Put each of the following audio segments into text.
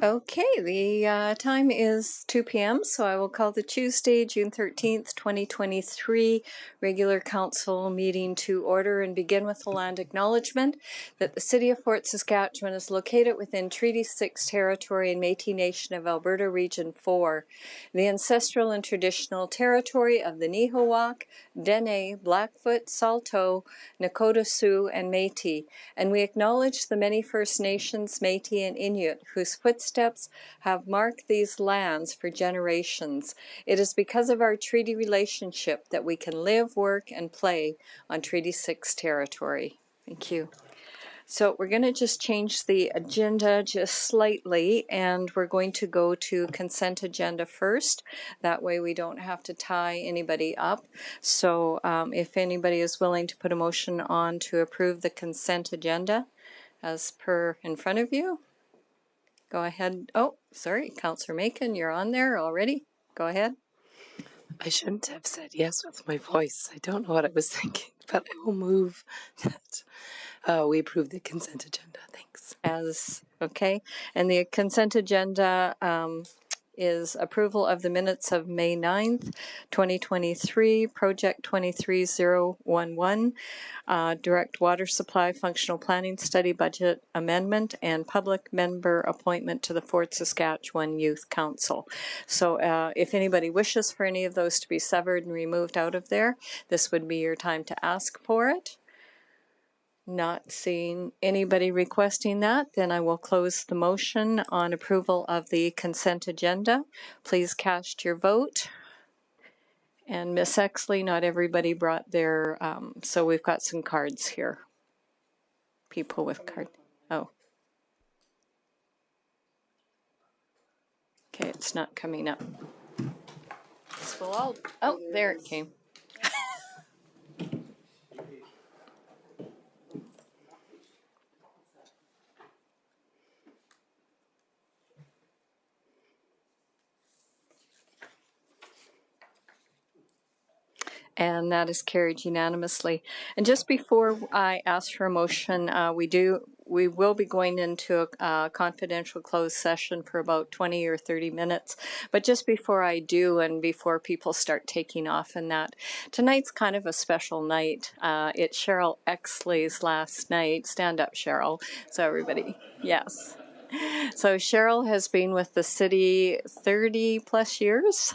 Okay, the time is 2 p.m., so I will call the Tuesday, June 13th, 2023 regular council meeting to order and begin with the land acknowledgement that the City of Fort Saskatchewan is located within Treaty 6 territory and Métis Nation of Alberta Region 4, the ancestral and traditional territory of the Nihilwak, Dene, Blackfoot, Saulteaux, Nakota Sioux, and Métis, and we acknowledge the many First Nations, Métis, and Inuit whose footsteps have marked these lands for generations. It is because of our treaty relationship that we can live, work, and play on Treaty 6 territory. Thank you. So we're going to just change the agenda just slightly, and we're going to go to consent agenda first. That way we don't have to tie anybody up. So if anybody is willing to put a motion on to approve the consent agenda as per in front of you. Go ahead. Oh, sorry, Councillor Macon, you're on there already. Go ahead. I shouldn't have said yes with my voice. I don't know what I was thinking, but I will move that we approve the consent agenda. Thanks. Okay, and the consent agenda is approval of the minutes of May 9th, 2023, Project 23011, Direct Water Supply Functional Planning Study Budget Amendment, and Public Member Appointment to the Fort Saskatchewan Youth Council. So if anybody wishes for any of those to be severed and removed out of there, this would be your time to ask for it. Not seeing anybody requesting that, then I will close the motion on approval of the consent agenda. Please cast your vote. And Miss Exley, not everybody brought their, so we've got some cards here. People with cards. Oh. Okay, it's not coming up. This will all, oh, there it came. And that is carried unanimously. And just before I ask for a motion, we will be going into a confidential closed session for about 20 or 30 minutes. But just before I do, and before people start taking off and that, tonight's kind of a special night. It's Cheryl Exley's last night. Stand up, Cheryl. So everybody, yes. So Cheryl has been with the city 30 plus years.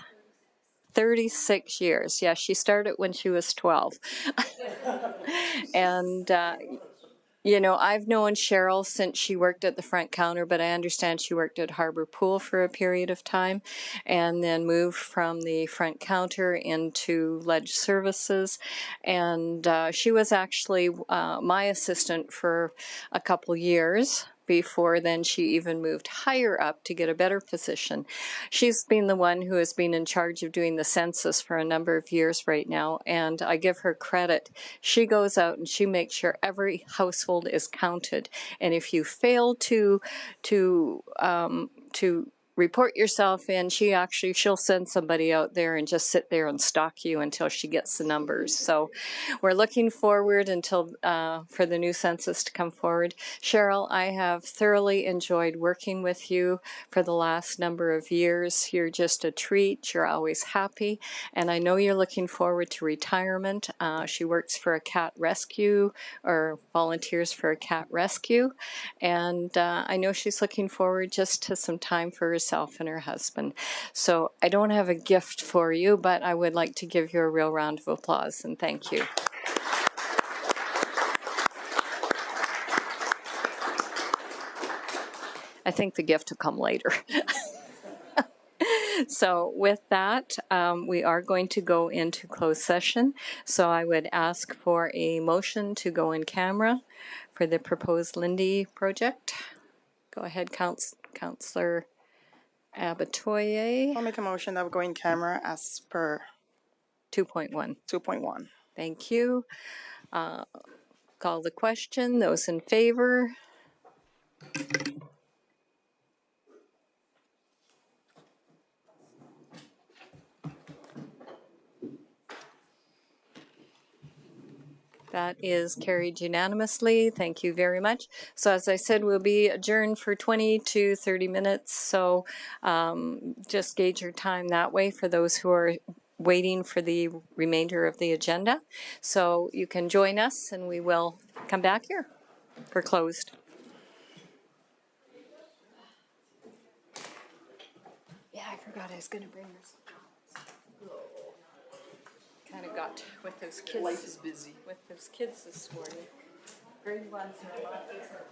36 years. Yeah, she started when she was 12. And, you know, I've known Cheryl since she worked at the front counter, but I understand she worked at Harbor Pool for a period of time and then moved from the front counter into Ledge Services. And she was actually my assistant for a couple years. Before then, she even moved higher up to get a better position. She's been the one who has been in charge of doing the census for a number of years right now, and I give her credit. She goes out and she makes sure every household is counted. And if you fail to report yourself in, she'll send somebody out there and just sit there and stalk you until she gets the numbers. So we're looking forward until for the new census to come forward. Cheryl, I have thoroughly enjoyed working with you for the last number of years. You're just a treat. You're always happy. And I know you're looking forward to retirement. She works for a cat rescue or volunteers for a cat rescue. And I know she's looking forward just to some time for herself and her husband. So I don't have a gift for you, but I would like to give you a real round of applause and thank you. I think the gift will come later. So with that, we are going to go into closed session. So I would ask for a motion to go in camera for the proposed Lindy project. Go ahead, Councillor Abatoye. I'll make a motion that we're going camera as per 2.1. 2.1. Thank you. Call the question. Those in favor? That is carried unanimously. Thank you very much. So as I said, we'll be adjourned for 20 to 30 minutes. So just gauge your time that way for those who are waiting for the remainder of the agenda. So you can join us and we will come back here for closed. Yeah, I forgot I was going to bring this. Kind of got with those kids. Life is busy. With those kids this morning. Grade ones are a lot different.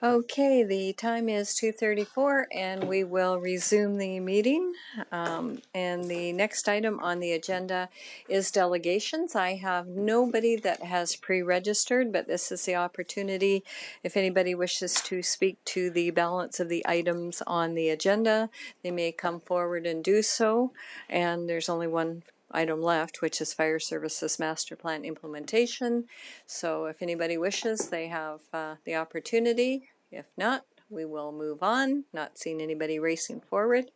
Okay, the time is 2:34 and we will resume the meeting. And the next item on the agenda is delegations. I have nobody that has pre-registered, but this is the opportunity. If anybody wishes to speak to the balance of the items on the agenda, they may come forward and do so. And there's only one item left, which is Fire Services Master Plan implementation. So if anybody wishes, they have the opportunity. If not, we will move on. Not seeing anybody racing forward.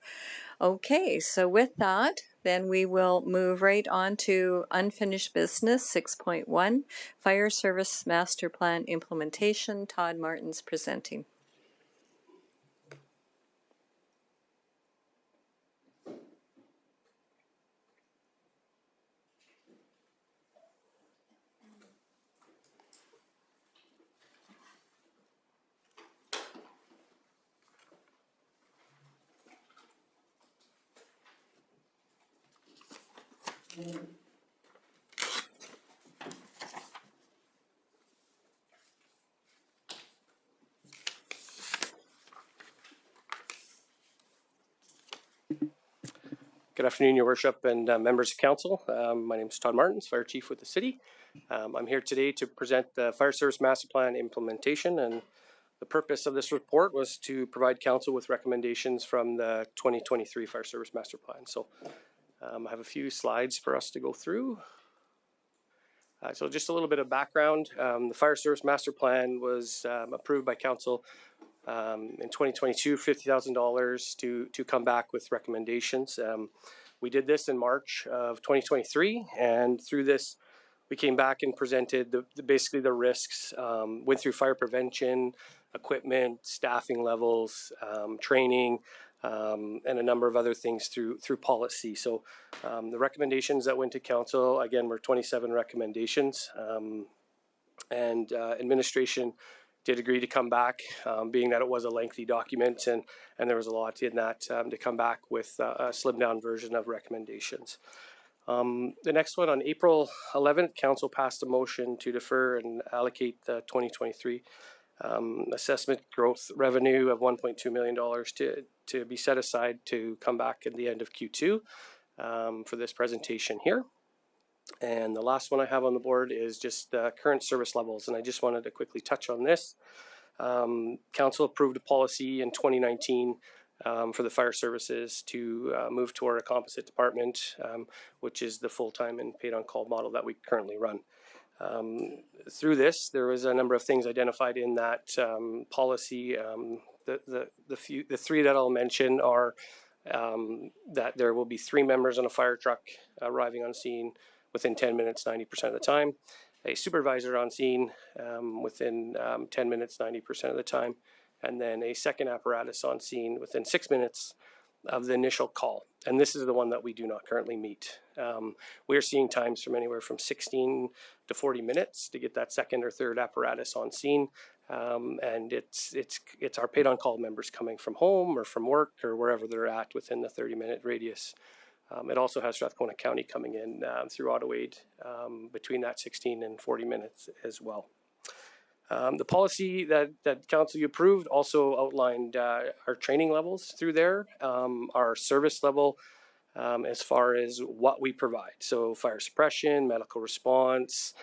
Okay, so with that, then we will move right on to unfinished business 6.1, Fire Service Master Plan implementation. Todd Martin's presenting. Good afternoon, Your Worship and members of council. My name is Todd Martins, Fire Chief with the city. I'm here today to present the Fire Service Master Plan implementation, and the purpose of this report was to provide council with recommendations from the 2023 Fire Service Master Plan. So I have a few slides for us to go through. So just a little bit of background. The Fire Service Master Plan was approved by council in 2022, $50,000 to come back with recommendations. We did this in March of 2023, and through this, we came back and presented basically the risks, went through fire prevention, equipment, staffing levels, training, and a number of other things through policy. So the recommendations that went to council, again, were 27 recommendations, and administration did agree to come back, being that it was a lengthy document and there was a lot in that, to come back with a slimmed down version of recommendations. The next one, on April 11th, council passed a motion to defer and allocate the 2023 assessment growth revenue of $1.2 million to be set aside to come back at the end of Q2 for this presentation here. And the last one I have on the board is just current service levels, and I just wanted to quickly touch on this. Council approved a policy in 2019 for the fire services to move toward a composite department, which is the full-time and paid-on-call model that we currently run. Through this, there was a number of things identified in that policy. The three that I'll mention are that there will be 3 members on a fire truck arriving on scene within 10 minutes, 90% of the time, a supervisor on scene within 10 minutes, 90% of the time, and then a second apparatus on scene within 6 minutes of the initial call. And this is the one that we do not currently meet. We are seeing times from anywhere from 16 to 40 minutes to get that second or third apparatus on scene. And it's our paid on call members coming from home or from work or wherever they're at within the 30-minute radius. It also has Strathcona County coming in through AutoAid between that 16 and 40 minutes as well. The policy that council you approved also outlined our training levels through there, our service level as far as what we provide. So fire suppression, medical response,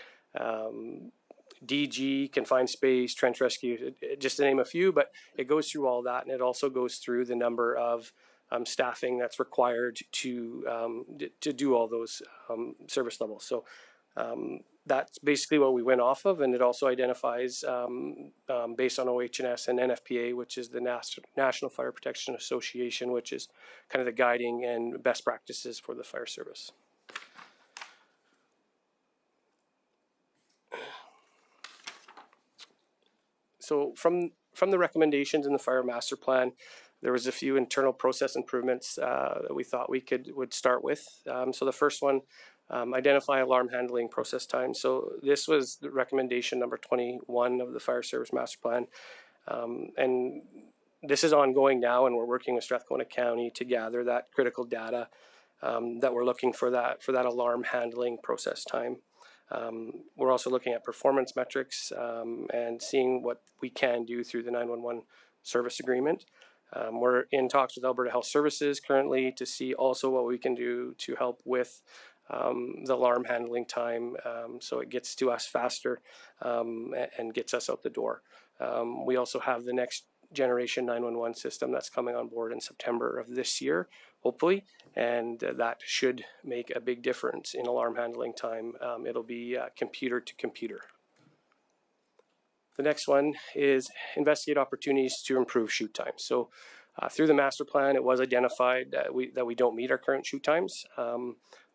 DG, confined space, trench rescue, just to name a few, but it goes through all that, and it also goes through the number of staffing that's required to do all those service levels. So that's basically what we went off of, and it also identifies, based on OH&S and NFPA, which is the National Fire Protection Association, which is kind of the guiding and best practices for the fire service. So from the recommendations in the Fire Master Plan, there was a few internal process improvements that we thought we would start with. So the first one, identify alarm handling process time. So this was the recommendation number 21 of the Fire Service Master Plan. And this is ongoing now, and we're working with Strathcona County to gather that critical data that we're looking for that alarm handling process time. We're also looking at performance metrics and seeing what we can do through the 911 service agreement. We're in talks with Alberta Health Services currently to see also what we can do to help with the alarm handling time, so it gets to us faster and gets us out the door. We also have the next generation 911 system that's coming on board in September of this year, hopefully, and that should make a big difference in alarm handling time. It'll be computer to computer. The next one is investigate opportunities to improve shoot times. So through the master plan, it was identified that we don't meet our current shoot times.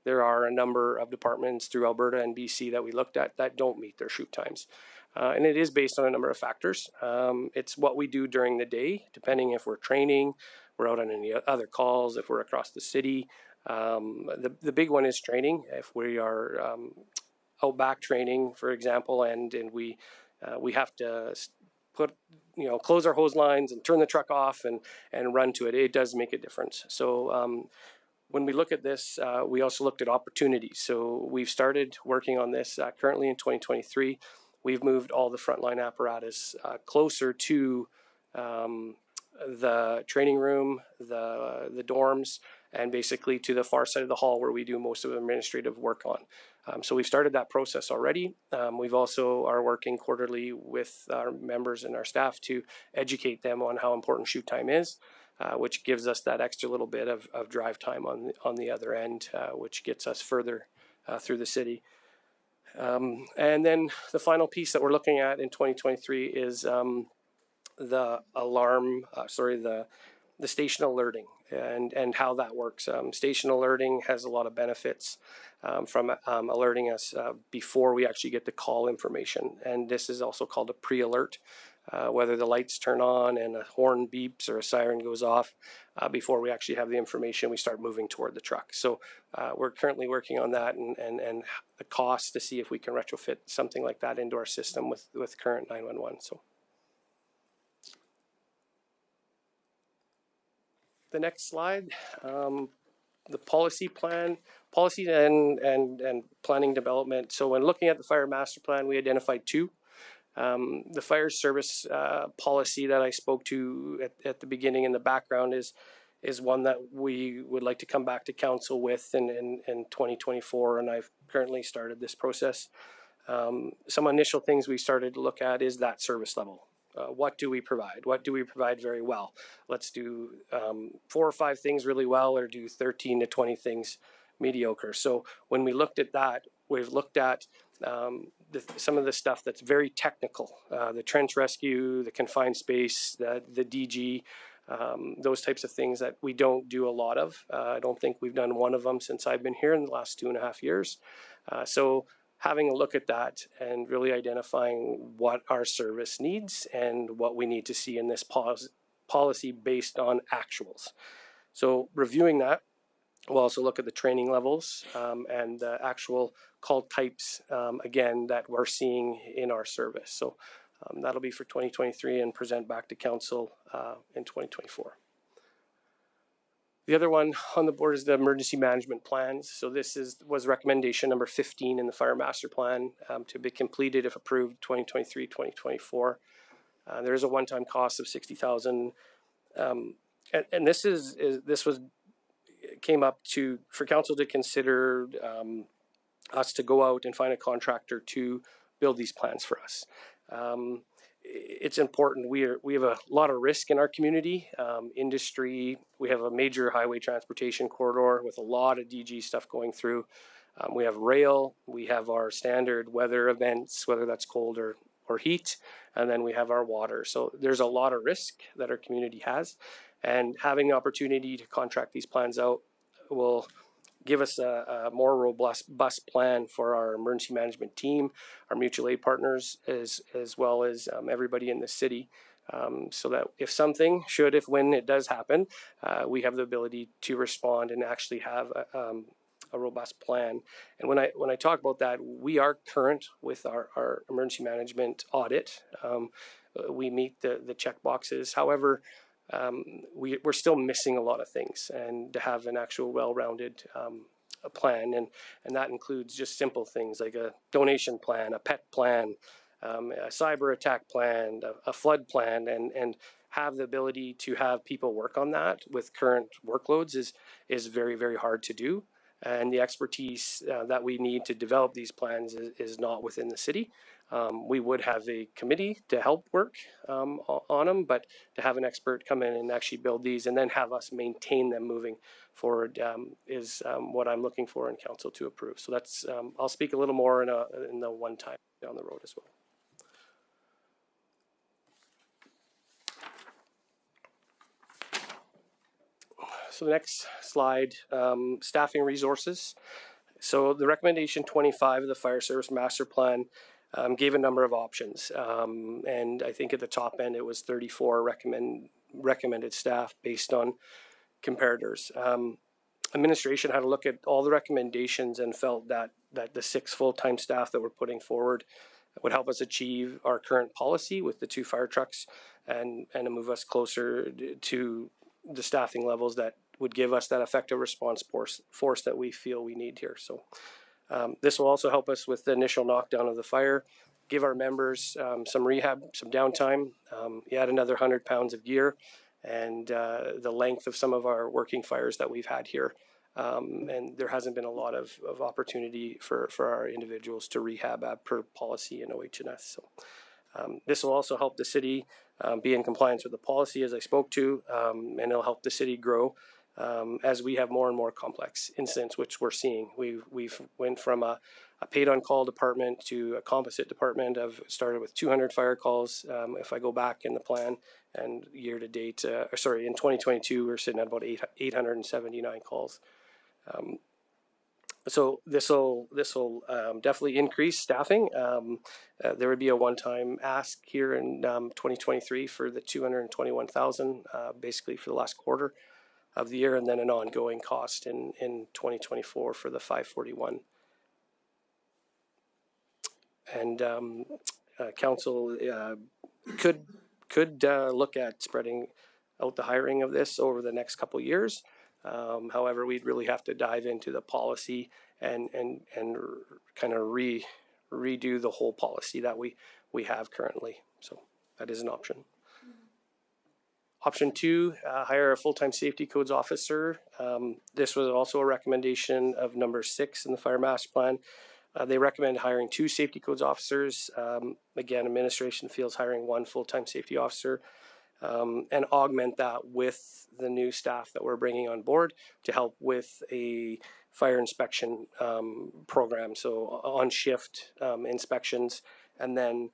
There are a number of departments through Alberta and BC that we looked at that don't meet their shoot times. And it is based on a number of factors. It's what we do during the day, depending if we're training, we're out on any other calls, if we're across the city. The big one is training. If we are out back training, for example, and we have to close our hose lines and turn the truck off and run to it, it does make a difference. So when we look at this, we also looked at opportunities. So we've started working on this currently in 2023. We've moved all the frontline apparatus closer to the training room, the dorms, and basically to the far side of the hall where we do most of the administrative work on. So we've started that process already. We've also are working quarterly with our members and our staff to educate them on how important shoot time is, which gives us that extra little bit of drive time on the other end, which gets us further through the city. And then the final piece that we're looking at in 2023 is the station alerting and how that works. Station alerting has a lot of benefits from alerting us before we actually get the call information. And this is also called a pre-alert, whether the lights turn on and a horn beeps or a siren goes off. Before we actually have the information, we start moving toward the truck. So we're currently working on that and the cost to see if we can retrofit something like that into our system with current 911. So the next slide, the policy and planning development. So when looking at the fire master plan, we identified two. The fire service policy that I spoke to at the beginning in the background is one that we would like to come back to council with in 2024, and I've currently started this process. Some initial things we started to look at is that service level. What do we provide? What do we provide very well? Let's do 4 or 5 things really well, or do 13 to 20 things mediocre. So when we looked at that, we've looked at some of the stuff that's very technical, the trench rescue, the confined space, the DG, those types of things that we don't do a lot of. I don't think we've done one of them since I've been here in the last 2.5 years. So having a look at that and really identifying what our service needs and what we need to see in this policy based on actuals. So reviewing that, we'll also look at the training levels and the actual call types, again, that we're seeing in our service. So that'll be for 2023 and present back to council in 2024. The other one on the board is the emergency management plans. So this was recommendation number 15 in the fire master plan to be completed if approved 2023, 2024. There is a one-time cost of $60,000. And this came up for council to consider us to go out and find a contractor to build these plans for us. It's important. We have a lot of risk in our community. Industry, we have a major highway transportation corridor with a lot of DG stuff going through. We have rail, we have our standard weather events, whether that's cold or heat, and then we have our water. So there's a lot of risk that our community has, and having the opportunity to contract these plans out will give us a more robust bus plan for our emergency management team, our mutual aid partners, as well as everybody in the city, so that if when it does happen, we have the ability to respond and actually have a robust plan. And when I talk about that, we are current with our emergency management audit. We meet the check boxes. However, we're still missing a lot of things, and to have an actual well-rounded plan, and that includes just simple things like a donation plan, a pet plan, a cyber attack plan, a flood plan, and have the ability to have people work on that with current workloads is very, very hard to do. And the expertise that we need to develop these plans is not within the city. We would have a committee to help work on them, but to have an expert come in and actually build these and then have us maintain them moving forward is what I'm looking for in council to approve. So that's I'll speak a little more in the one time down the road as well. So the next slide, staffing resources. So the recommendation 25 of the Fire Service Master Plan gave a number of options. And I think at the top end, it was 34 recommended staff based on comparators. Administration had a look at all the recommendations and felt that the 6 full-time staff that we're putting forward would help us achieve our current policy with the 2 fire trucks and move us closer to the staffing levels that would give us that effective response force that we feel we need here. So this will also help us with the initial knockdown of the fire, give our members some rehab, some downtime, add another 100 pounds of gear, and the length of some of our working fires that we've had here. And there hasn't been a lot of opportunity for our individuals to rehab per policy in OH&S. So this will also help the city be in compliance with the policy, as I spoke to, and it'll help the city grow as we have more and more complex incidents, which we're seeing. We've went from a paid on call department to a composite department. I've started with 200 fire calls. If I go back in the plan, and year to date, in 2022, we're sitting at about 879 calls. So this will definitely increase staffing. There would be a one-time ask here in 2023 for the 221,000, basically for the last quarter of the year, and then an ongoing cost in 2024 for the 541. And council could look at spreading out the hiring of this over the next couple of years. However, we'd really have to dive into the policy and kind of redo the whole policy that we have currently. So that is an option. Option 2, hire a full-time safety codes officer. This was also a recommendation of number 6 in the Fire Master Plan. They recommend hiring 2 safety codes officers. Again, administration feels hiring 1 full-time safety officer. And augment that with the new staff that we're bringing on board to help with a fire inspection program. So on shift inspections, and then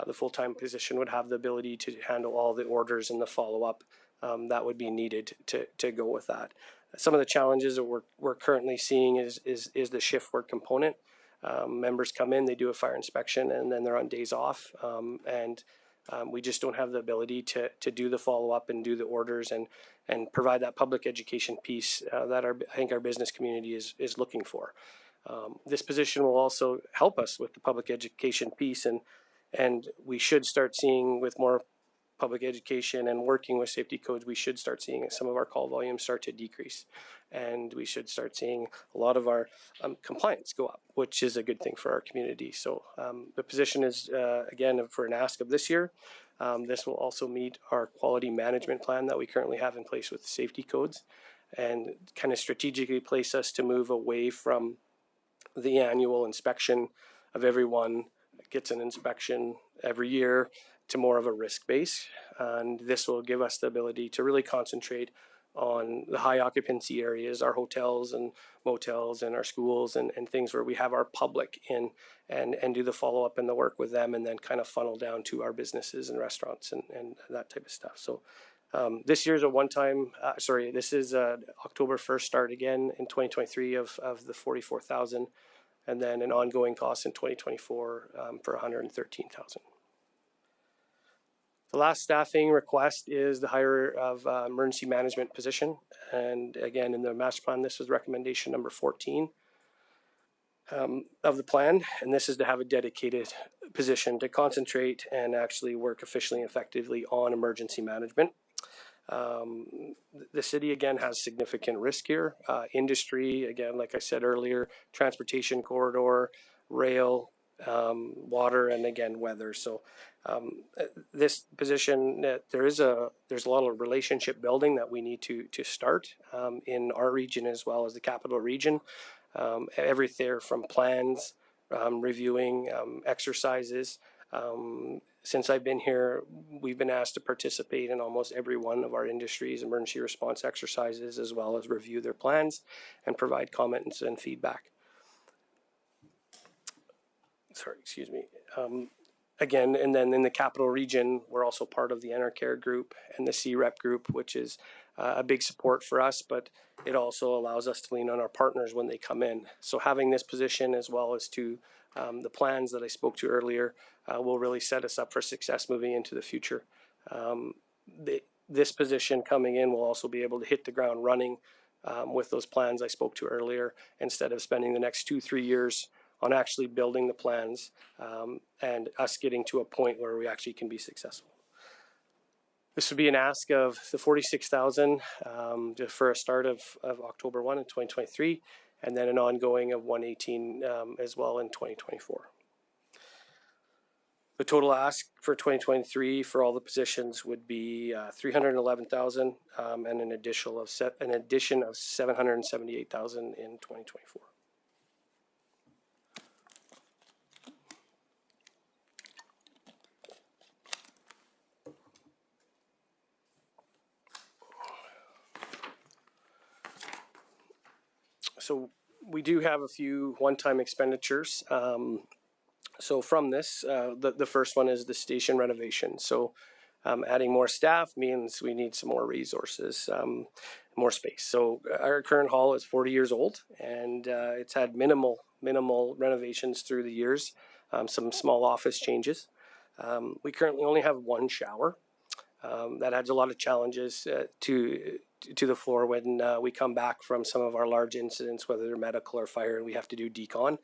the full-time position would have the ability to handle all the orders and the follow-up that would be needed to go with that. Some of the challenges that we're currently seeing is the shift work component. Members come in, they do a fire inspection, and then they're on days off, we just don't have the ability to do the follow-up and do the orders and provide that public education piece that I think our business community is looking for. This position will also help us with the public education piece, and we should start seeing, with more public education and working with safety codes, we should start seeing some of our call volumes start to decrease. And we should start seeing a lot of our compliance go up, which is a good thing for our community. So the position is, again, for an ask of this year. This will also meet our quality management plan that we currently have in place with the safety codes, and kind of strategically place us to move away from the annual inspection of everyone gets an inspection every year to more of a risk base. And this will give us the ability to really concentrate on the high occupancy areas, our hotels and motels and our schools and things where we have our public in and do the follow-up and the work with them, and then kind of funnel down to our businesses and restaurants and that type of stuff. So this year's a one-time, this is October 1st start again in 2023 of the 44,000, and then an ongoing cost in 2024 for 113,000. The last staffing request is the hire of emergency management position. And again, in the master plan, this was recommendation number 14 of the plan. And this is to have a dedicated position to concentrate and actually work efficiently and effectively on emergency management. The city again has significant risk here. Industry, again, like I said earlier, transportation corridor, rail, water, and again weather. So this position, there's a lot of relationship building that we need to start in our region as well as the capital region. Everything from plans, reviewing exercises. Since I've been here, we've been asked to participate in almost every one of our industry's emergency response exercises, as well as review their plans and provide comments and feedback. Sorry, excuse me. Again, and then in the capital region, we're also part of the Enercare group and the CREP group, which is a big support for us, but it also allows us to lean on our partners when they come in. So having this position as well as to the plans that I spoke to earlier will really set us up for success moving into the future. This position coming in will also be able to hit the ground running with those plans I spoke to earlier, instead of spending the next 2-3 years on actually building the plans and us getting to a point where we actually can be successful. This would be an ask of the $46,000 for a start of October 1 in 2023, and then an ongoing of $118 as well in 2024. The total ask for 2023 for all the positions would be $311,000 and an addition of $778,000 in 2024. So we do have a few one-time expenditures. So from this, the first one is the station renovation. So adding more staff means we need some more resources, more space. So our current hall is 40 years old, and it's had minimal renovations through the years, some small office changes. We currently only have one shower. That adds a lot of challenges to the floor when we come back from some of our large incidents, whether they're medical or fire, and we have to do decon.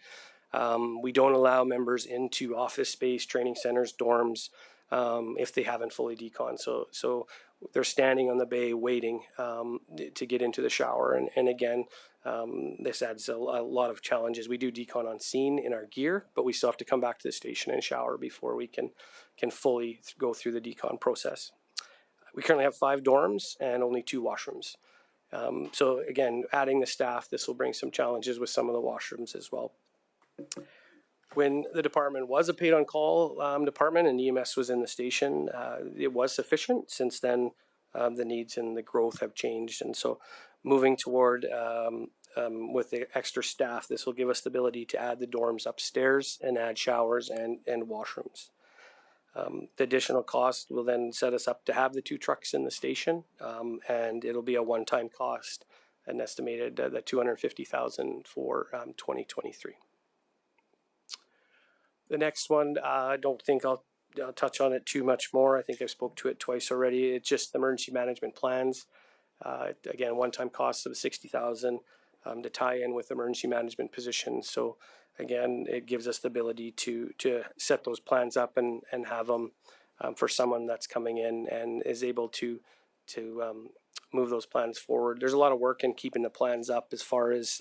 We don't allow members into office space, training centers, dorms, if they haven't fully decon. So they're standing on the bay waiting to get into the shower. And again, this adds a lot of challenges. We do decon on scene in our gear, but we still have to come back to the station and shower before we can fully go through the decon process. We currently have 5 dorms and only 2 washrooms. So again, adding the staff, this will bring some challenges with some of the washrooms as well. When the department was a paid-on-call department and EMS was in the station, it was sufficient. Since then, the needs and the growth have changed. And so moving toward with the extra staff, this will give us the ability to add the dorms upstairs and add showers and washrooms. The additional cost will then set us up to have the 2 trucks in the station, and it'll be a one-time cost, an estimated that $250,000 for 2023. The next one, I don't think I'll touch on it too much more. I think I've spoke to it twice already. It's just emergency management plans. Again, one-time cost of $60,000 to tie in with emergency management positions. So again, it gives us the ability to set those plans up and have them for someone that's coming in and is able to move those plans forward. There's a lot of work in keeping the plans up as far as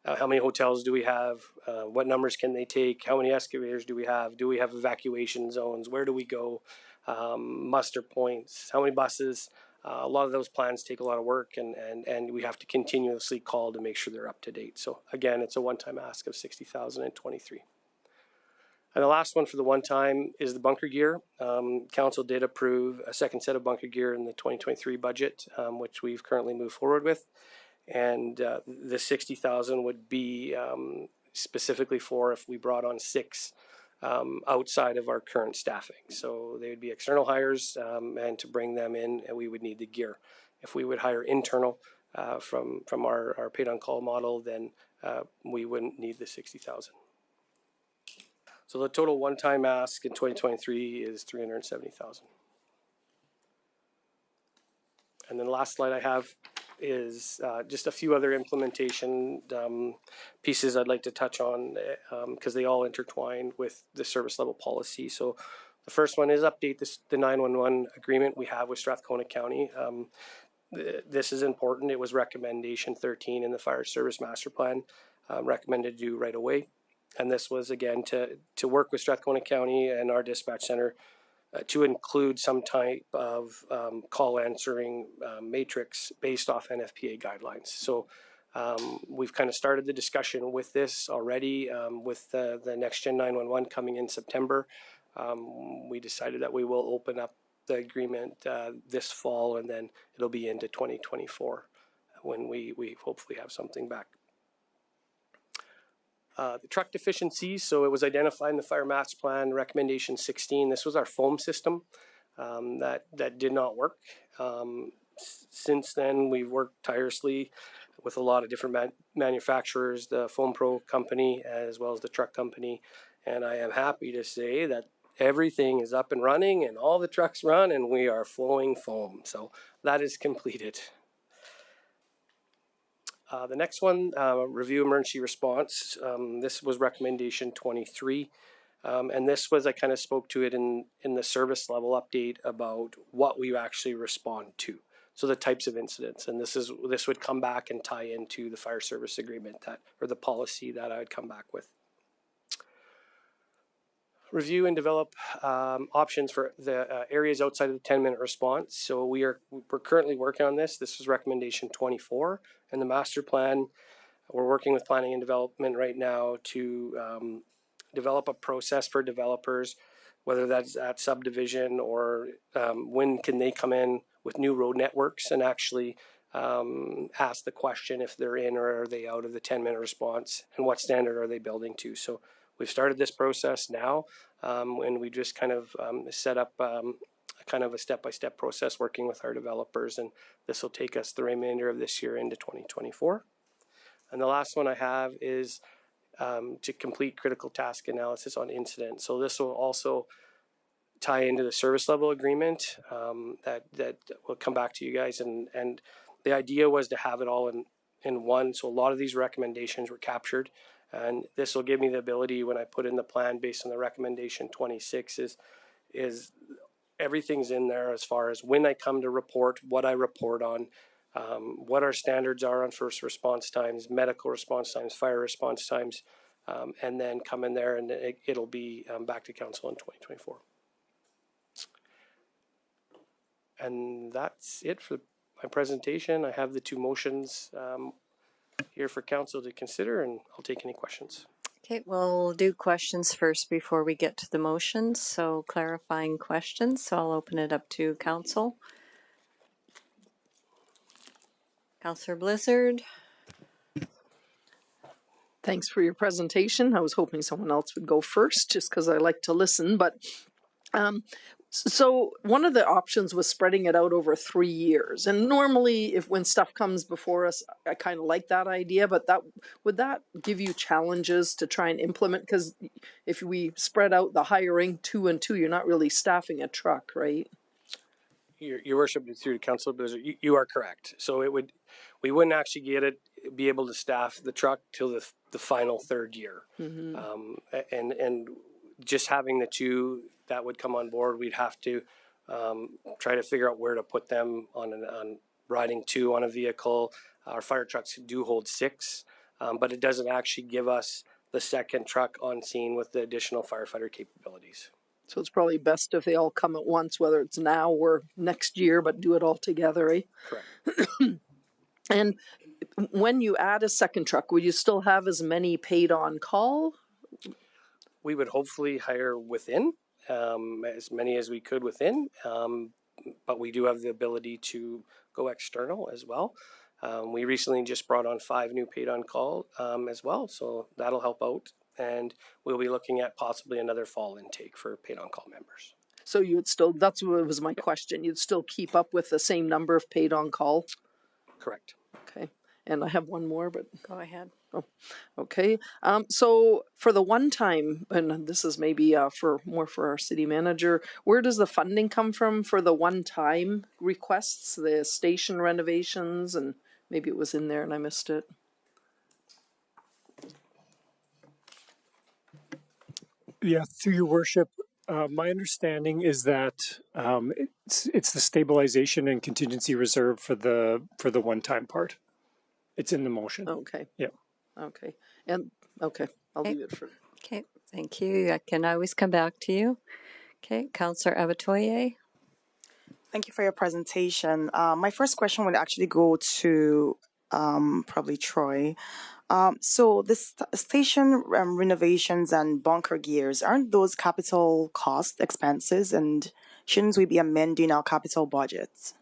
how many hotels do we have, what numbers can they take, how many excavators do we have evacuation zones, where do we go, muster points, how many buses. A lot of those plans take a lot of work, and we have to continuously call to make sure they're up to date. So again, it's a one-time ask of $60,000 in 23. And the last one for the one-time is the bunker gear. Council did approve a second set of bunker gear in the 2023 budget, which we've currently moved forward with. And the $60,000 would be specifically for if we brought on 6 outside of our current staffing. So they would be external hires, and to bring them in, we would need the gear. If we would hire internal from our paid-on-call model, then we wouldn't need the $60,000. So the total one-time ask in 2023 is $370,000. And then the last slide I have is just a few other implementation pieces I'd like to touch on because they all intertwine with the service level policy. So The first one is update the 911 agreement we have with Strathcona County. This is important. It was recommendation 13 in the Fire Service Master Plan, recommended to do right away. And this was, again, to work with Strathcona County and our dispatch center to include some type of call answering matrix based off NFPA guidelines. So we've kind of started the discussion with this already with the Next Gen 911 coming in September. We decided that we will open up the agreement this fall, and then it'll be into 2024 when we hopefully have something back. The truck deficiencies, so it was identified in the Fire Master Plan, recommendation 16. This was our foam system that did not work. Since then, we've worked tirelessly with a lot of different manufacturers, the Foam Pro company, as well as the truck company. And I am happy to say that everything is up and running and all the trucks run and we are flowing foam. So that is completed. The next one, review emergency response. This was recommendation 23. And this was, I kind of spoke to it in the service level update about what we actually respond to. So the types of incidents, and this would come back and tie into the fire service agreement or the policy that I would come back with. Review and develop options for the areas outside of the 10-minute response. So we're currently working on this. This was recommendation 24 in the master plan. We're working with planning and development right now to develop a process for developers, whether that's at subdivision or when can they come in with new road networks and actually ask the question if they're in or are they out of the 10-minute response and what standard are they building to. So we've started this process now, and we just kind of set up kind of a step-by-step process working with our developers, and this will take us the remainder of this year into 2024. And the last one I have is to complete critical task analysis on incidents. So this will also tie into the service level agreement that will come back to you guys, and the idea was to have it all in one. So a lot of these recommendations were captured. And this will give me the ability when I put in the plan based on the recommendation 26 is everything's in there as far as when I come to report, what I report on, what our standards are on first response times, medical response times, fire response times, and then come in there and it'll be back to council in 2024. And that's it for my presentation. I have the two motions here for council to consider, and I'll take any questions. Okay, we'll do questions first before we get to the motions. So clarifying questions. So I'll open it up to council. Councillor Blizzard. Thanks for your presentation. I was hoping someone else would go first just because I like to listen, but so one of the options was spreading it out over 3 years. And normally when stuff comes before us, I kind of like that idea, but would that give you challenges to try and implement? Because if we spread out the hiring 2 and 2, you're not really staffing a truck, right? Your worship, through Councillor Blizzard, you are correct. So we wouldn't actually be able to staff the truck till the final third year. Mm-hmm. And just having the 2 that would come on board, we'd have to try to figure out where to put them on riding 2 on a vehicle. Our fire trucks do hold 6, but it doesn't actually give us the second truck on scene with the additional firefighter capabilities. So it's probably best if they all come at once, whether it's now or next year, but do it all together, eh? Correct. And when you add a second truck, will you still have as many paid on call? We would hopefully hire within, as many as we could within, but we do have the ability to go external as well. We recently just brought on 5 new paid on call as well, so that'll help out. And we'll be looking at possibly another fall intake for paid on call members. So you would still, that's what was my question, you'd still keep up with the same number of paid on call? Correct. Okay. And I have one more, but Go ahead. Oh, okay. So for the one time, and this is maybe for our city manager, where does the funding come from for the one time requests, the station renovations, and maybe it was in there and I missed it? Yeah, through your worship, My understanding is that it's the stabilization and contingency reserve for the one-time part. It's in the motion. Okay. Yeah. Okay. And okay, I'll Okay. leave it for. Okay, thank you. I can always come back to you. Okay, Councillor Abatoye. Thank you for your presentation. My first question would actually go to probably Troy. So the station renovations and bunker gears, aren't those capital cost expenses, and shouldn't we be amending our capital budgets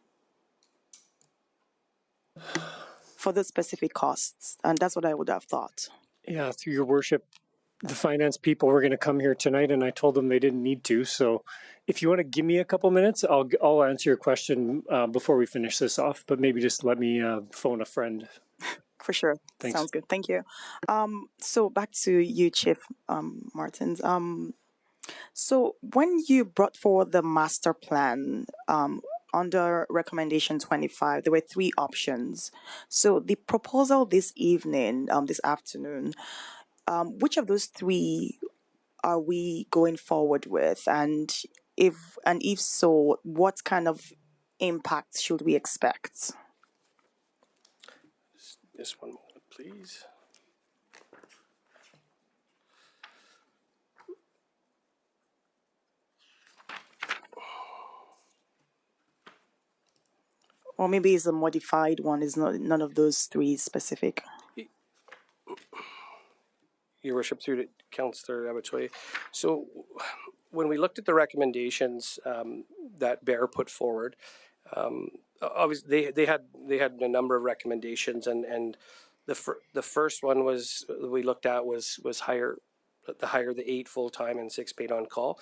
for the specific costs? And that's what I would have thought. Yeah, through your worship, the finance people were going to come here tonight, and I told them they didn't need to. So, if you want to give me a couple minutes, I'll answer your question before we finish this off. But maybe just let me phone a friend. For sure. Thanks. Sounds good. Thank you. So back to you, Chief Martins. So when you brought forward the master plan under recommendation 25, there were three options. So the proposal this evening, this afternoon, which of those three are we going forward with? And if so, what kind of impact should we expect? Just one moment, please. Or maybe it's a modified one, is not none of those three specific. Your worship, through to Councillor Abatoye. So when we looked at the recommendations that Bear put forward, obviously they had a number of recommendations, and the first one was we looked at was higher the 8 full-time and 6 paid on call.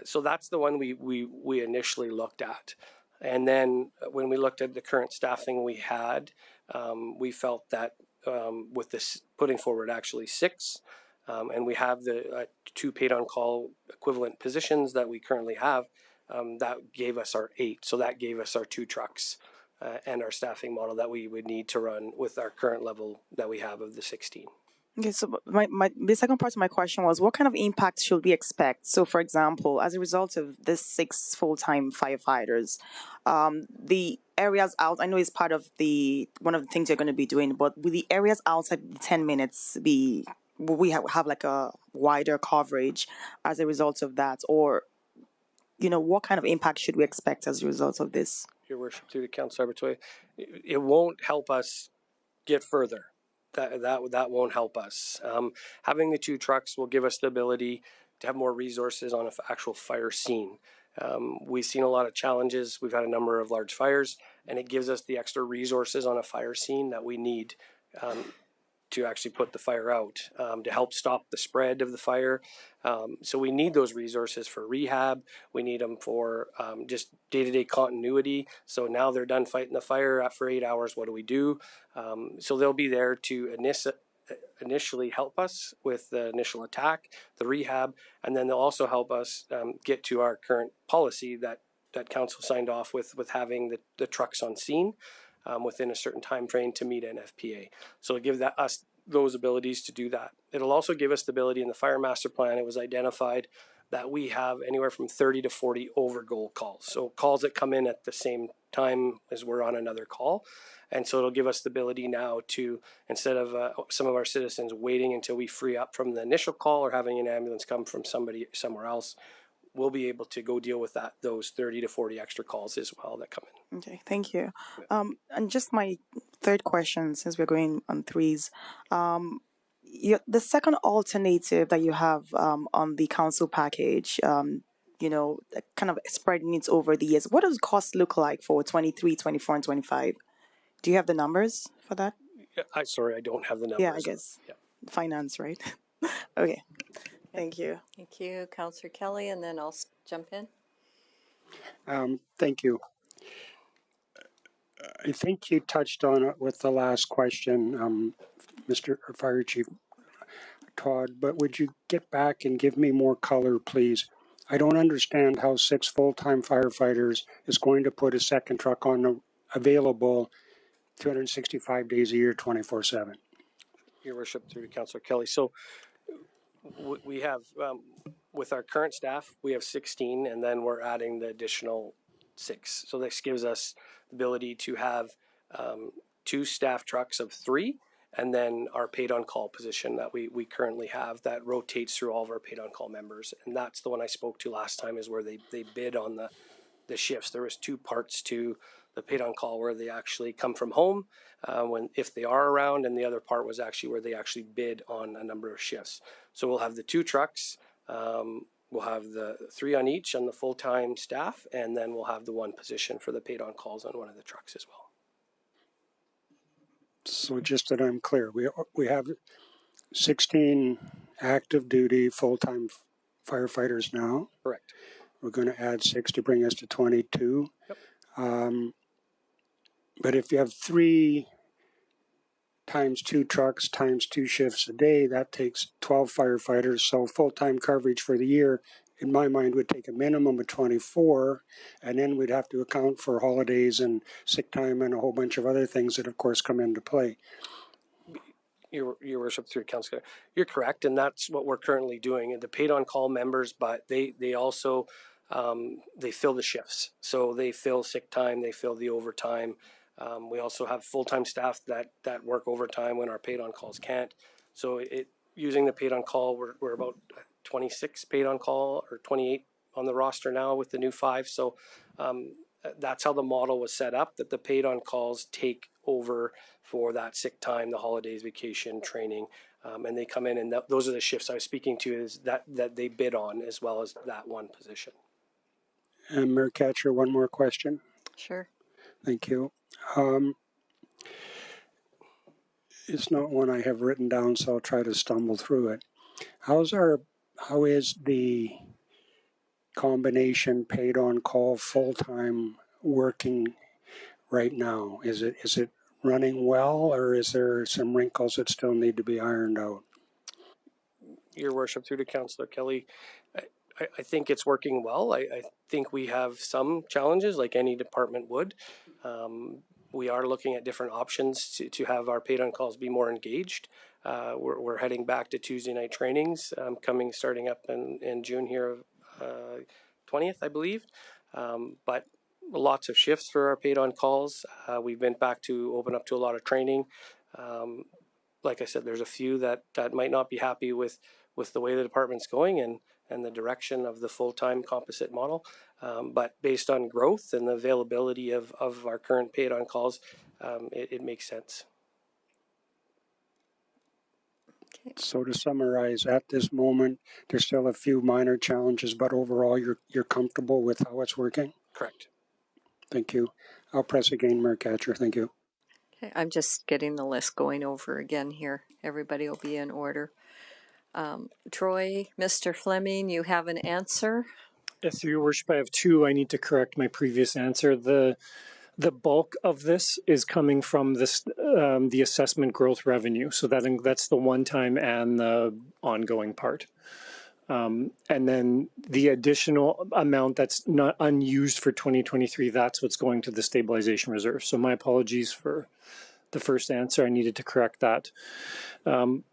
So that's the one we initially looked at. And then when we looked at the current staffing we had, we felt that with this putting forward actually 6, and we have the 2 paid on call equivalent positions that we currently have, that gave us our 8. So that gave us our 2 trucks and our staffing model that we would need to run with our current level that we have of the 16. Okay, so the second part of my question was, what kind of impact should we expect? So, for example, as a result of this 6 full-time firefighters, the areas out, I know it's part of one of the things you're going to be doing, but will the areas outside the 10 minutes will we have like a wider coverage as a result of that? Or, what kind of impact should we expect as a result of this? Your worship, through the Councillor Abatoye, it won't help us get further. That won't help us. Having the 2 trucks will give us the ability to have more resources on an actual fire scene. We've seen a lot of challenges. We've had a number of large fires, and it gives us the extra resources on a fire scene that we need to actually put the fire out, to help stop the spread of the fire. So we need those resources for rehab. We need them for just day-to-day continuity. So now they're done fighting the fire for 8 hours. What do we do? So they'll be there to initially help us with the initial attack, the rehab, and then they'll also help us get to our current policy that council signed off with having the trucks on scene within a certain time frame to meet NFPA. So it'll give us those abilities to do that. It'll also give us the ability in the fire master plan. It was identified that we have anywhere from 30 to 40 over-goal calls. So calls that come in at the same time as we're on another call. And so it'll give us the ability now to, instead of some of our citizens waiting until we free up from the initial call or having an ambulance come from somebody somewhere else, we'll be able to go deal with those 30 to 40 extra calls as well that come in. Okay, thank you. And just my third question, since we're going on threes, the second alternative that you have on the council package, kind of spreading it over the years, what does cost look like for 23, 24, and 25? Do you have the numbers for that? Sorry, I don't have the numbers. Yeah, I guess. Yeah. Finance, right? Okay. Thank you. Thank you, Councillor Kelly, and then I'll jump in. Thank you. I think you touched on it with the last question, Mr. Fire Chief Todd, but would you get back and give me more color, please? I don't understand how 6 full-time firefighters is going to put a second truck on available 365 days a year, 24/7. Your worship, through to Councillor Kelly. So we have with our current staff, we have 16, and then we're adding the additional 6. So this gives us the ability to have 2 staff trucks of 3, and then our paid on call position that we currently have that rotates through all of our paid on call members. And that's the one I spoke to last time, is where they bid on the shifts. There was 2 parts to the paid on call, where they actually come from home if they are around, and the other part was actually where they actually bid on a number of shifts. So we'll have the 2 trucks, we'll have the 3 on each on the full-time staff, and then we'll have the 1 position for the paid on calls on one of the trucks as well. So just that I'm clear, we have 16 active duty full-time firefighters now. Correct. We're going to add 6 to bring us to 22. Yep. But if you have 3 times 2 trucks times 2 shifts a day, that takes 12 firefighters. So full-time coverage for the year, in my mind, would take a minimum of 24, and then we'd have to account for holidays and sick time and a whole bunch of other things that, of course, come into play. Your worship, through Councillor, you're correct, and that's what we're currently doing. The paid on call members, but they also they fill the shifts, so they fill sick time, they fill the overtime. We also have full-time staff that work overtime when our paid on calls can't. So using the paid on call, we're about 26 paid on call, or 28 on the roster now with the new 5. So that's how the model was set up, that the paid on calls take over for that sick time, the holidays, vacation, training, and they come in, and those are the shifts I was speaking to, is that they bid on, as well as that 1 position. And Mayor Catcher, one more question. Sure. Thank you. It's not one I have written down, so I'll try to stumble through it. How is the combination paid on call full-time working right now? Is it running well, or is there some wrinkles that still need to be ironed out? Your worship, through to Councillor Kelly, I think it's working well. I think we have some challenges, like any department would. We are looking at different options to have our paid on calls be more engaged. We're heading back to Tuesday night trainings, starting up in June here, 20th, I believe. But lots of shifts for our paid on calls. We've been back to open up to a lot of training. Like I said, there's a few that might not be happy with the way the department's going and the direction of the full-time composite model. But based on growth and the availability of our current paid on calls, it makes sense. So to summarize, at this moment, there's still a few minor challenges, but overall you're comfortable with how it's working? Correct. Thank you. I'll press again, Mayor Catcher. Thank you. Okay, I'm just getting the list going over again here. Everybody will be in order. Troy, Mr. Fleming, you have an answer? Yes, Your Worship, I have 2. I need to correct my previous answer. The bulk of this is coming from this the assessment growth revenue. So that's the one-time and the ongoing part. And then the additional amount that's not unused for 2023, that's what's going to the stabilization reserve. So my apologies for the first answer. I needed to correct that.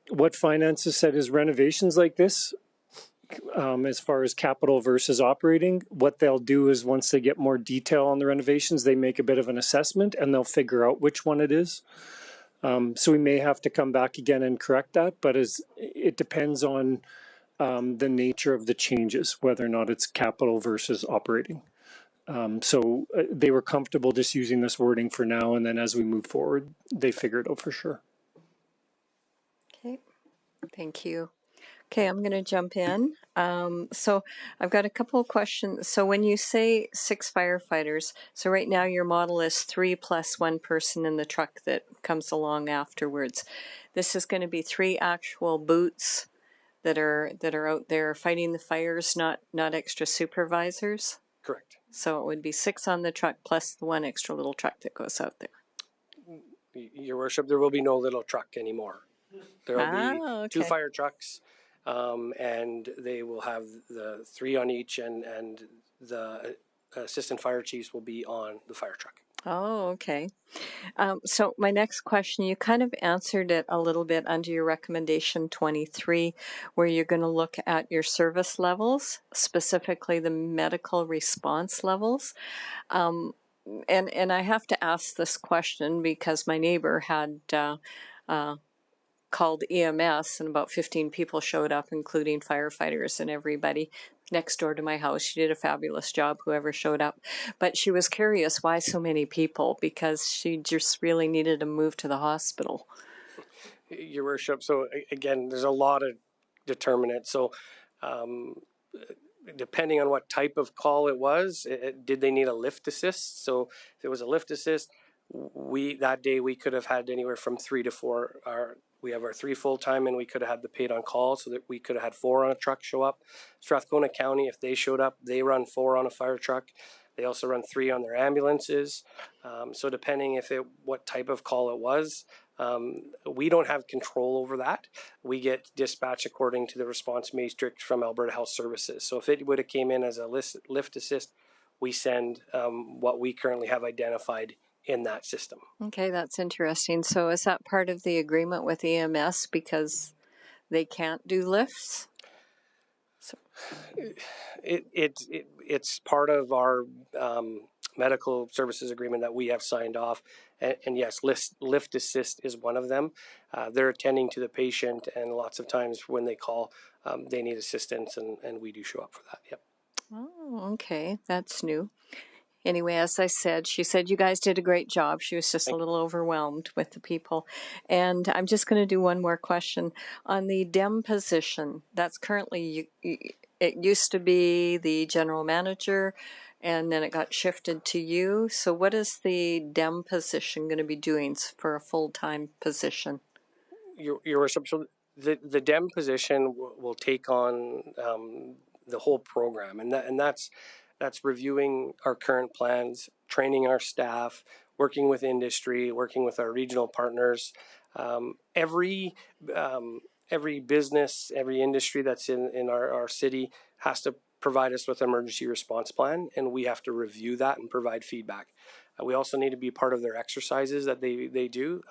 What finance has said is renovations like this, as far as capital versus operating, what they'll do is once they get more detail on the renovations, they make a bit of an assessment and they'll figure out which one it is. So we may have to come back again and correct that, but it depends on the nature of the changes, whether or not it's capital versus operating. So they were comfortable just using this wording for now, and then as we move forward, they figure it out for sure. Okay, thank you. Okay, I'm going to jump in. So I've got a couple of questions. So when you say 6 firefighters, so right now your model is 3 plus 1 person in the truck that comes along afterwards. This is going to be 3 actual boots that are out there fighting the fires, not extra supervisors? Correct. So it would be 6 on the truck plus the 1 extra little truck that goes out there. Your Worship, there will be no little truck anymore. There will be 2 fire trucks, and they will have the 3 on each, and the assistant fire chiefs will be on the fire truck. Oh, okay. So my next question, you kind of answered it a little bit under your recommendation 23, where you're going to look at your service levels, specifically the medical response levels. And I have to ask this question because my neighbor had called EMS and about 15 people showed up, including firefighters and everybody next door to my house. She did a fabulous job, whoever showed up. But she was curious why so many people, because she just really needed to move to the hospital. Your worship, so again, there's a lot of determinants. So depending on what type of call it was, did they need a lift assist? So if it was a lift assist, that day we could have had anywhere from 3 to 4. We have our 3 full-time, and we could have had the paid on call, so that we could have had 4 on a truck show up. Strathcona County, if they showed up, they run 4 on a fire truck. They also run 3 on their ambulances. So depending what type of call it was, we don't have control over that. We get dispatched according to the response matrix from Alberta Health Services. So if it would have came in as a lift assist, we send what we currently have identified in that system. Okay, that's interesting. So is that part of the agreement with EMS because they can't do lifts? So. It's part of our medical services agreement that we have signed off. And yes, lift assist is one of them. They're attending to the patient, and lots of times when they call, they need assistance, and we do show up for that. Yep. Oh, okay. That's new. Anyway, as I said, she said you guys did a great job. She was just a little overwhelmed with the people. And I'm just going to do one more question. On the DEM position, that's currently, it used to be the general manager, and then it got shifted to you. So what is the DEM position going to be doing for a full-time position? Your worship, so the DEM position will take on the whole program, and that's reviewing our current plans, training our staff, working with industry, working with our regional partners. Every business, every industry that's in our city has to provide us with an emergency response plan, and we have to review that and provide feedback. We also need to be part of their exercises that they do.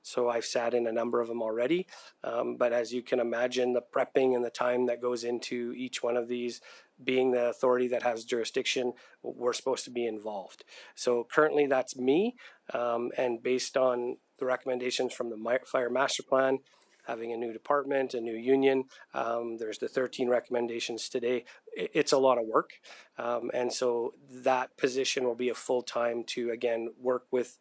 So I've sat in a number of them already. But as you can imagine, the prepping and the time that goes into each one of these, being the authority that has jurisdiction, we're supposed to be involved. So currently that's me. And based on the recommendations from the Fire Master Plan, having a new department, a new union, there's the 13 recommendations today. It's a lot of work. And so that position will be a full-time to, again, work with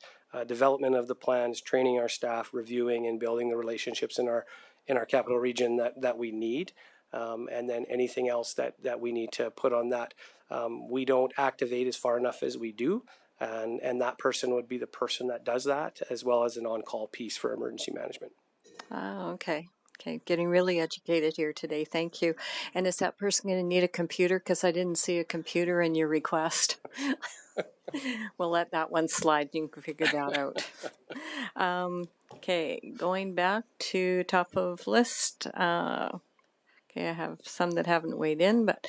development of the plans, training our staff, reviewing and building the relationships in our capital region that we need. And then anything else that we need to put on that, we don't activate as far enough as we do. And that person would be the person that does that, as well as an on-call piece for emergency management. Oh, okay. Okay, getting really educated here today. Thank you. And is that person going to need a computer? Because I didn't see a computer in your request. We'll let that one slide. You can figure that out. Okay, going back to top of list. Okay, I have some that haven't weighed in, but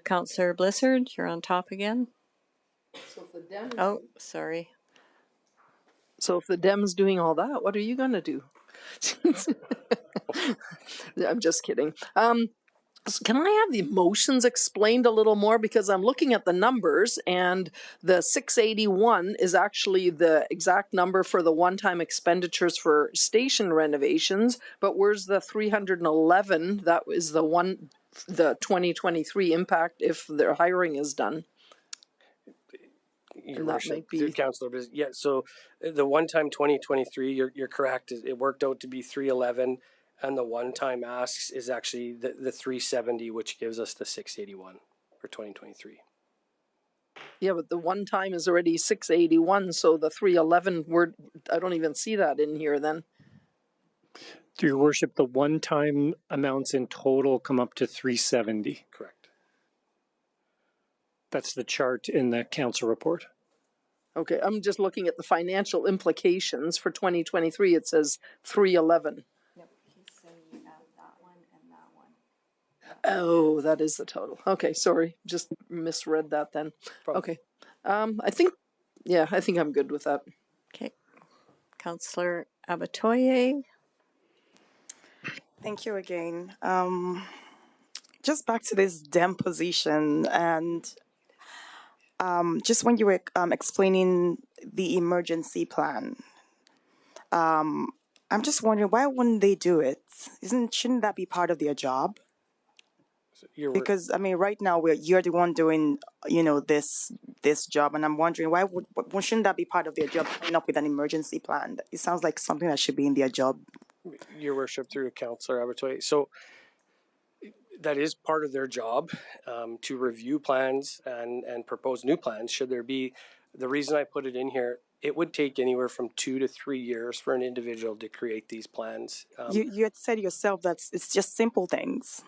Councillor Blissard, you're on top again. So if the DEM sorry. So if the DEM's doing all that, what are you going to do? I'm just kidding. Can I have the motions explained a little more? Because I'm looking at the numbers, and the 681 is actually the exact number for the one-time expenditures for station renovations. But where's the 311? That is the 2023 impact if their hiring is done. Your worship, Councillor, yeah. So the one-time 2023, you're correct. It worked out to be 311, and the one-time asks is actually the 370, which gives us the 681 for 2023. Yeah, but the one-time is already 681, so the 311 I don't even see that in here then. Through your worship, the one-time amounts in total come up to 370. Correct. That's the chart in the council report. Okay, I'm just looking at the financial implications for 2023. It says 311. Yep, he's saying you add that one and that one. Oh, that is the total. Okay, sorry, just misread that then. Problem. Okay, I think Yeah, I think I'm good with that. Okay. Councillor Abatoye. Thank you again. Just back to this DEM position, and just when you were explaining the emergency plan, I'm just wondering, why wouldn't they do it? Shouldn't that be part of their job? Because I mean, right now you're the one doing, this job, and I'm wondering why shouldn't that be part of their job? Coming up with an emergency plan. It sounds like something that should be in their job. Your worship, through Councillor Abatoye. So that is part of their job, to review plans and propose new plans. Should there be, the reason I put it in here, it would take anywhere from 2 to 3 years for an individual to create these plans. You had said yourself that it's just simple things.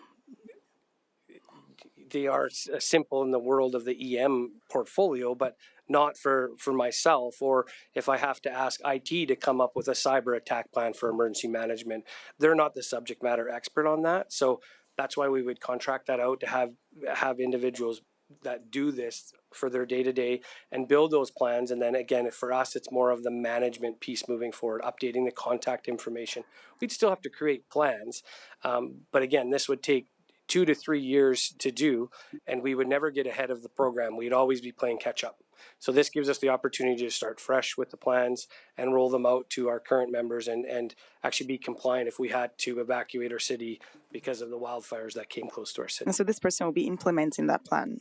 They are simple in the world of the EM portfolio, but not for myself, or if I have to ask IT to come up with a cyber attack plan for emergency management. They're not the subject matter expert on that. So that's why we would contract that out to have individuals that do this for their day-to-day and build those plans. And then again, for us, it's more of the management piece moving forward, updating the contact information. We'd still have to create plans. But again, this would take 2 to 3 years to do, and we would never get ahead of the program. We'd always be playing catch up. So this gives us the opportunity to start fresh with the plans and roll them out to our current members and actually be compliant if we had to evacuate our city because of the wildfires that came close to our city. And so this person will be implementing that plan.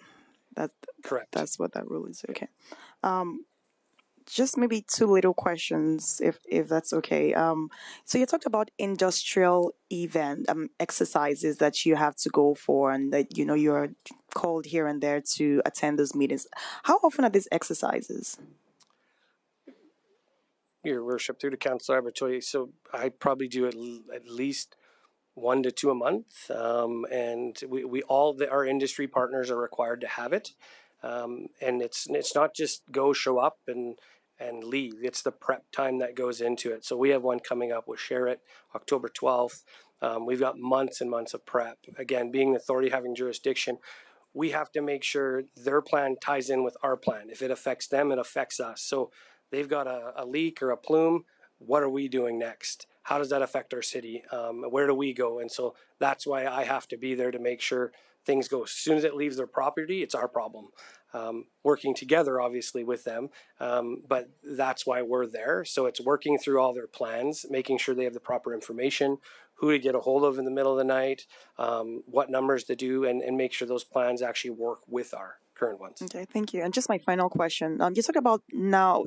Correct. That's what that rule is. Okay. Just maybe 2 little questions, if that's okay. So you talked about industrial event exercises that you have to go for, and that you're called here and there to attend those meetings. How often are these exercises? Your worship, through to Councillor Abatoye, so I probably do at least 1 to 2 a month, and we all our industry partners are required to have it, and it's not just go show up and leave. It's the prep time that goes into it. So we have one coming up with Sherritt, October 12th. We've got months and months of prep. Again, being the authority having jurisdiction, we have to make sure their plan ties in with our plan. If it affects them, it affects us. So they've got a leak or a plume. What are we doing next? How does that affect our city? Where do we go? And so that's why I have to be there to make sure things go. As soon as it leaves their property, it's our problem. Working together, obviously, with them, but that's why we're there. So it's working through all their plans, making sure they have the proper information, who to get a hold of in the middle of the night, what numbers to do, and make sure those plans actually work with our current ones. Okay, thank you. And just my final question. You talked about now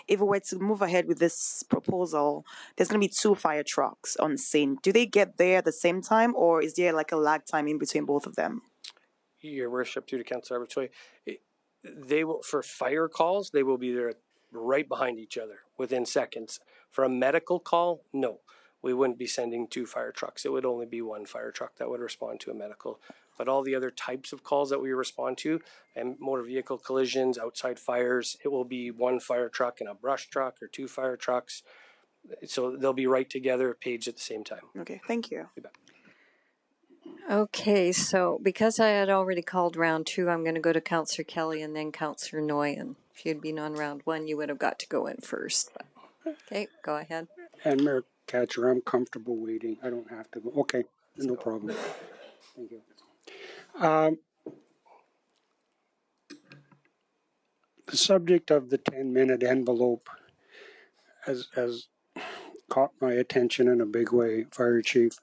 if we were to move ahead with this proposal, there's going to be 2 fire trucks on scene. Do they get there at the same time, or is there like a lag time in between both of them? Your worship, due to Councillor Abatoye, they will, for fire calls, they will be there right behind each other within seconds. For a medical call, no, we wouldn't be sending 2 fire trucks. It would only be 1 fire truck that would respond to a medical. But all the other types of calls that we respond to, and motor vehicle collisions, outside fires, it will be 1 fire truck and a brush truck, or 2 fire trucks. So they'll be right together, paged at the same time. Okay, thank you. You bet. Okay, so because I had already called round 2, I'm going to go to Councillor Kelly and then Councillor Noyan. If you'd been on round 1, you would have got to go in first. But, okay, go ahead. And Mayor Katcher, I'm comfortable waiting. I don't have to go. Okay, no problem. Thank you. The subject of the 10-minute envelope has caught my attention in a big way, Fire Chief.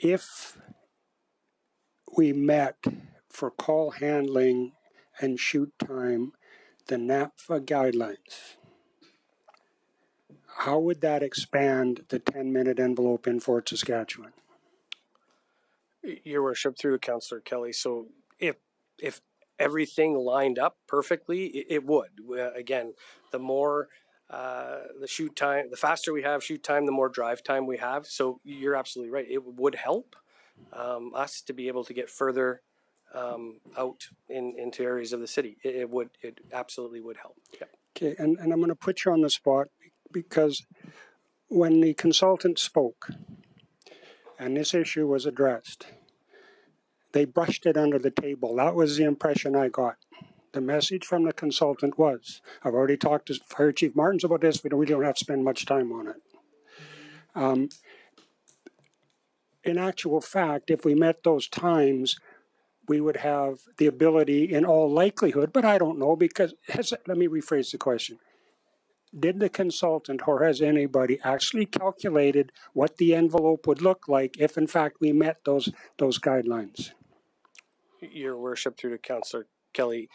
If we met for call handling and shoot time the NAPFA guidelines, how would that expand the 10-minute envelope in Fort Saskatchewan? Your worship, through Councillor Kelly, so if everything lined up perfectly, it would. Again, the more the shoot time, the faster we have shoot time, the more drive time we have. So you're absolutely right. It would help us to be able to get further out into areas of the city. It absolutely would help. Yep. Okay, and I'm going to put you on the spot because when the consultant spoke and this issue was addressed, they brushed it under the table. That was the impression I got. The message from the consultant was, I've already talked to Fire Chief Martins about this, we don't have to spend much time on it. In actual fact, if we met those times, we would have the ability in all likelihood, but I don't know because, let me rephrase the question. Did the consultant or has anybody actually calculated what the envelope would look like if in fact we met those guidelines? Your worship, through to Councillor Kelly,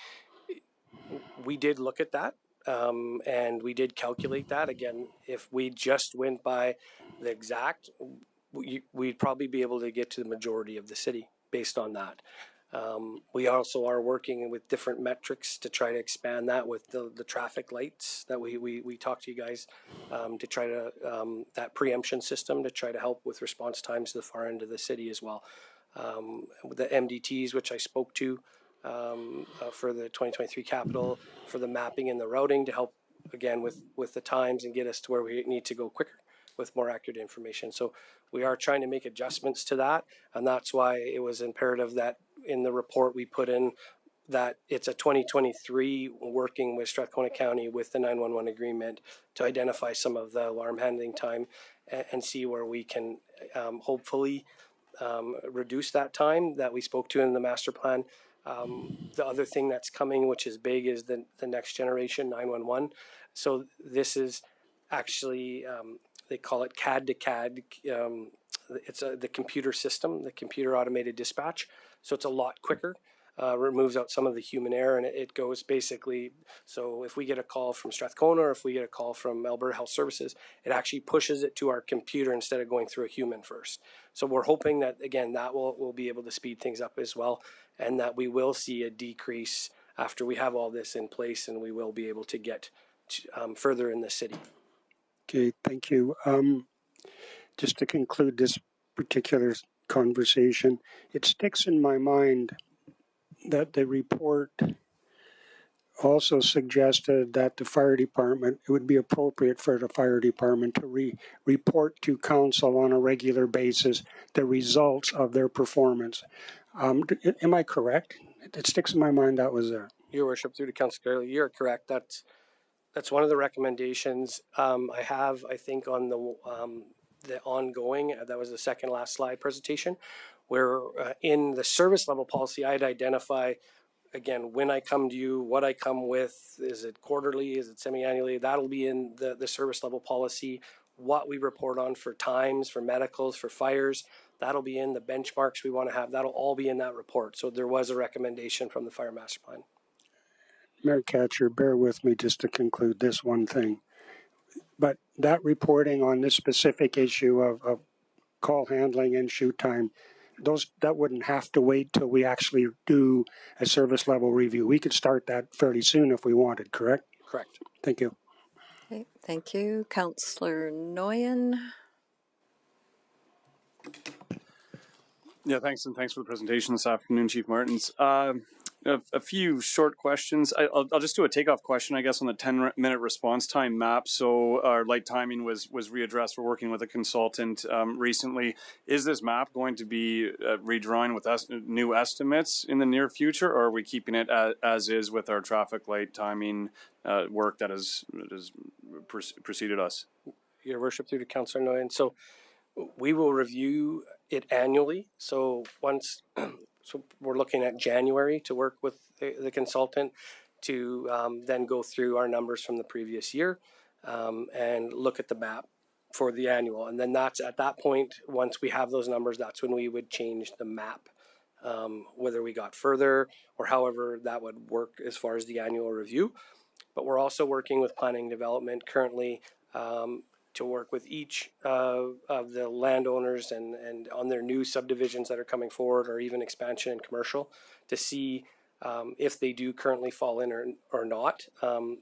we did look at that, and we did calculate that. Again, if we just went by the exact, we'd probably be able to get to the majority of the city based on that. We also are working with different metrics to try to expand that with the traffic lights that we talked to you guys to try to that preemption system to try to help with response times to the far end of the city as well. The MDTs, which I spoke to for the 2023 capital, for the mapping and the routing to help again with the times and get us to where we need to go quicker with more accurate information. So we are trying to make adjustments to that, and that's why it was imperative that in the report we put in that it's a 2023 working with Strathcona County with the 911 agreement to identify some of the alarm handling time and see where we can hopefully reduce that time that we spoke to in the master plan. The other thing that's coming, which is big, is the next generation 911. So this is actually they call it CAD to CAD. It's the computer system, the computer automated dispatch. So it's a lot quicker. Removes out some of the human error, and it goes basically, so if we get a call from Strathcona or if we get a call from Alberta Health Services, it actually pushes it to our computer instead of going through a human first. So we're hoping that, again, that will be able to speed things up as well, and that we will see a decrease after we have all this in place, and we will be able to get further in the city. Okay, thank you. Just to conclude this particular conversation, it sticks in my mind that the report also suggested that the fire department, it would be appropriate for the fire department to report to council on a regular basis the results of their performance. Am I correct? It sticks in my mind that was there. Your worship, through to Councillor Kelly, you're correct. That's one of the recommendations I have, I think, on the ongoing, that was the second last slide presentation, where in the service level policy, I'd identify, again, when I come to you, what I come with, is it quarterly, is it semi-annually, that'll be in the service level policy, what we report on for times, for medicals, for fires, that'll be in the benchmarks we want to have, that'll all be in that report. So there was a recommendation from the Fire Master Plan. Mayor Katcher, bear with me just to conclude this one thing. But that reporting on this specific issue of call handling and shoot time, that wouldn't have to wait till we actually do a service level review. We could start that fairly soon if we wanted, correct? Correct. Thank you. Okay, thank you. Councillor Nguyen. Yeah, thanks, and thanks for the presentation this afternoon, Chief Martins. A few short questions. I'll just do a takeoff question, I guess, on the 10-minute response time map. So our light timing was readdressed. We're working with a consultant recently. Is this map going to be redrawing with new estimates in the near future, or are we keeping it as is with our traffic light timing work that has preceded us? Your worship, through to Councillor Nguyen. So we will review it annually. So once... So we're looking at January to work with the consultant to then go through our numbers from the previous year and look at the map for the annual. And then that's at that point, once we have those numbers, that's when we would change the map, whether we got further or however that would work as far as the annual review. But we're also working with planning development currently to work with each of the landowners and on their new subdivisions that are coming forward, or even expansion and commercial, to see if they do currently fall in or not.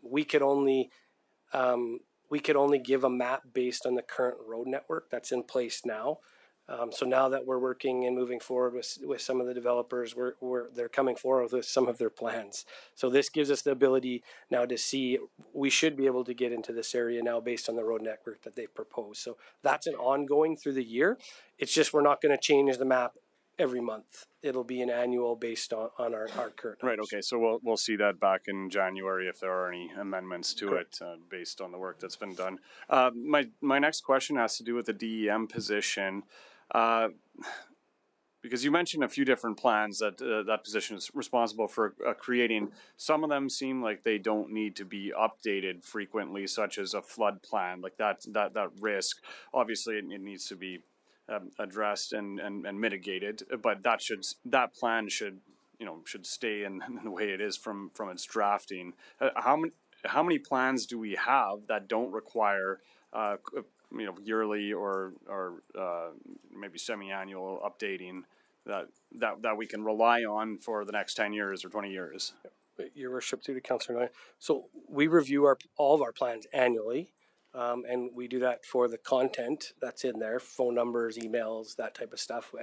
We could only give a map based on the current road network that's in place now. So now that we're working and moving forward with some of the developers, they're coming forward with some of their plans. So this gives us the ability now to see, we should be able to get into this area now based on the road network that they've proposed. So that's an ongoing through the year. It's just we're not going to change the map every month. It'll be an annual based on our current Right. numbers. Okay. So we'll see that back in January if there are any amendments to Correct. it based on the work that's been done. My next question has to do with the DEM position. Because you mentioned a few different plans that that position is responsible for creating. Some of them seem like they don't need to be updated frequently, such as a flood plan, like that risk. Obviously, it needs to be addressed and mitigated, but that plan should stay in the way it is from its drafting. How many plans do we have that don't require yearly or maybe semi-annual updating that we can rely on for the next 10 years or 20 years? Your worship, through to Councillor Noy. So we review all of our plans annually, and we do that for the content that's in there, phone numbers, emails, that type of stuff.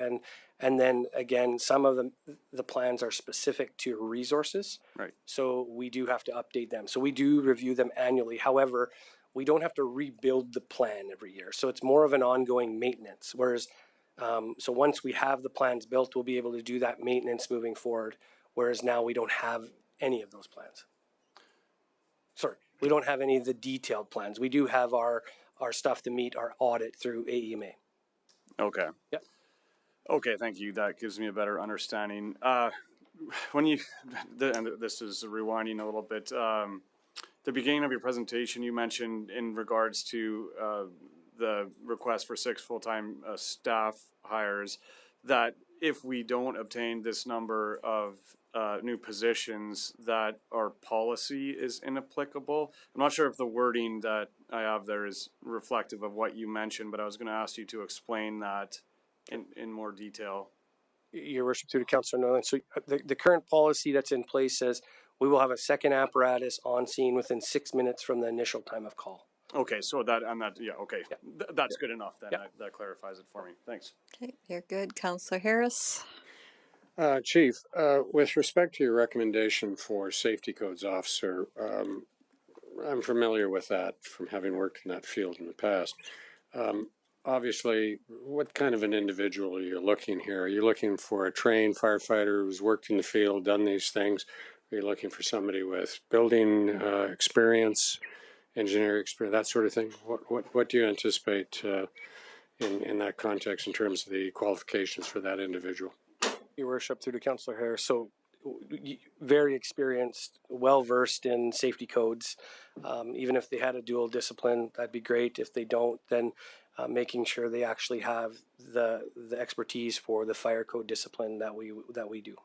And then again, some of the plans are specific to resources. Right. So we do have to update them. So we do review them annually. However, we don't have to rebuild the plan every year. So it's more of an ongoing maintenance. Whereas, so once we have the plans built, we'll be able to do that maintenance moving forward. Whereas now we don't have any of those plans. Sorry, we don't have any of the detailed plans. We do have our stuff to meet our audit through AEMA. Okay. Yep. Okay, thank you. That gives me a better understanding. When and this is rewinding a little bit. The beginning of your presentation, you mentioned in regards to the request for 6 full-time staff hires, that if we don't obtain this number of new positions, that our policy is inapplicable. I'm not sure if the wording that I have there is reflective of what you mentioned, but I was going to ask you to explain that in more detail. Your worship, through to Councillor Nolan. So the current policy that's in place says we will have a second apparatus on scene within 6 minutes from the initial time of call. Okay, so that, yeah, okay. Yeah. That's good enough then. Yeah. That clarifies it for me. Thanks. Okay, you're good. Councillor Harris. Chief, with respect to your recommendation for safety codes officer, I'm familiar with that from having worked in that field in the past. Obviously, what kind of an individual are you looking here? Are you looking for a trained firefighter who's worked in the field, done these things? Are you looking for somebody with building experience, engineering experience, that sort of thing? What do you anticipate in that context in terms of the qualifications for that individual? Your worship, through to Councillor Harris. So very experienced, well-versed in safety codes. Even if they had a dual discipline, that'd be great. If they don't, then making sure they actually have the expertise for the fire code discipline that we do.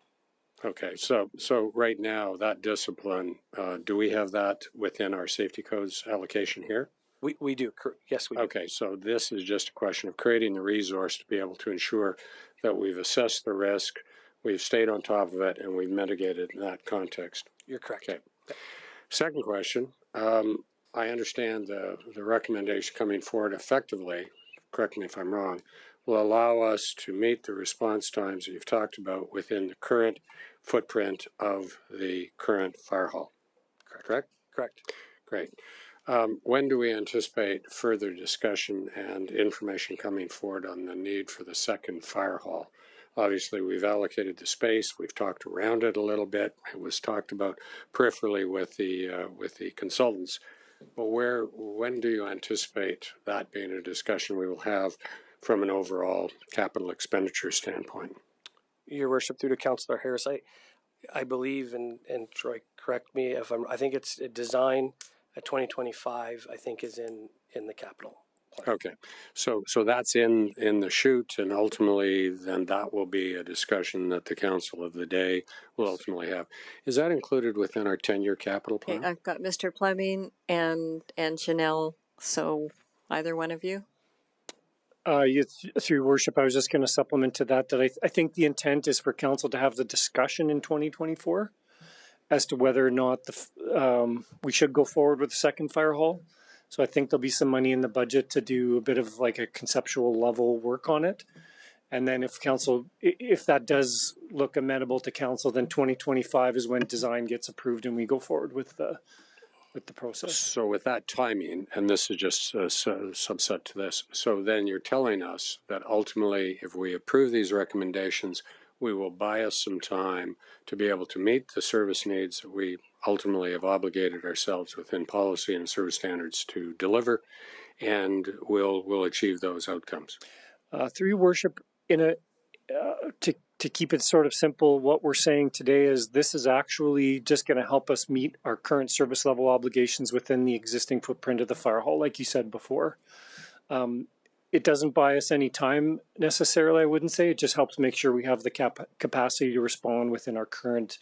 Okay, so right now, that discipline, do we have that within our safety codes allocation here? We do. Yes, we do. Okay, so this is just a question of creating the resource to be able to ensure that we've assessed the risk, we've stayed on top of it, and we've mitigated in that context. You're correct. Okay. Second question, I understand the recommendation coming forward effectively, correct me if I'm wrong, will allow us to meet the response times that you've talked about within the current footprint of the current fire hall. Correct? Correct. Great. When do we anticipate further discussion and information coming forward on the need for the second fire hall? Obviously, we've allocated the space. We've talked around it a little bit. It was talked about peripherally with the consultants. But when do you anticipate that being a discussion we will have from an overall capital expenditure standpoint? Your worship, through to Councillor Harris, I believe, and Troy, correct me if I think it's a design at 2025, I think is in the capital plan. Okay, so that's in the chute, and ultimately then that will be a discussion that the council of the day will ultimately have. Is that included within our 10-year capital plan? Okay, I've got Mr. Fleming and Chanel, so either one of you. Through your worship, I was just going to supplement to that I think the intent is for council to have the discussion in 2024 as to whether or not we should go forward with the second fire hall. So I think there'll be some money in the budget to do a bit of like a conceptual level work on it. And then if that does look amenable to council, then 2025 is when design gets approved and we go forward with the with the process. So with that timing, and this is just a subset to this, so then you're telling us that ultimately, if we approve these recommendations, we will buy us some time to be able to meet the service needs that we ultimately have obligated ourselves within policy and service standards to deliver, and we'll achieve those outcomes. Through your worship, to keep it sort of simple, what we're saying today is this is actually just going to help us meet our current service level obligations within the existing footprint of the fire hall, like you said before. It doesn't buy us any time necessarily, I wouldn't say. It just helps make sure we have the capacity to respond within our current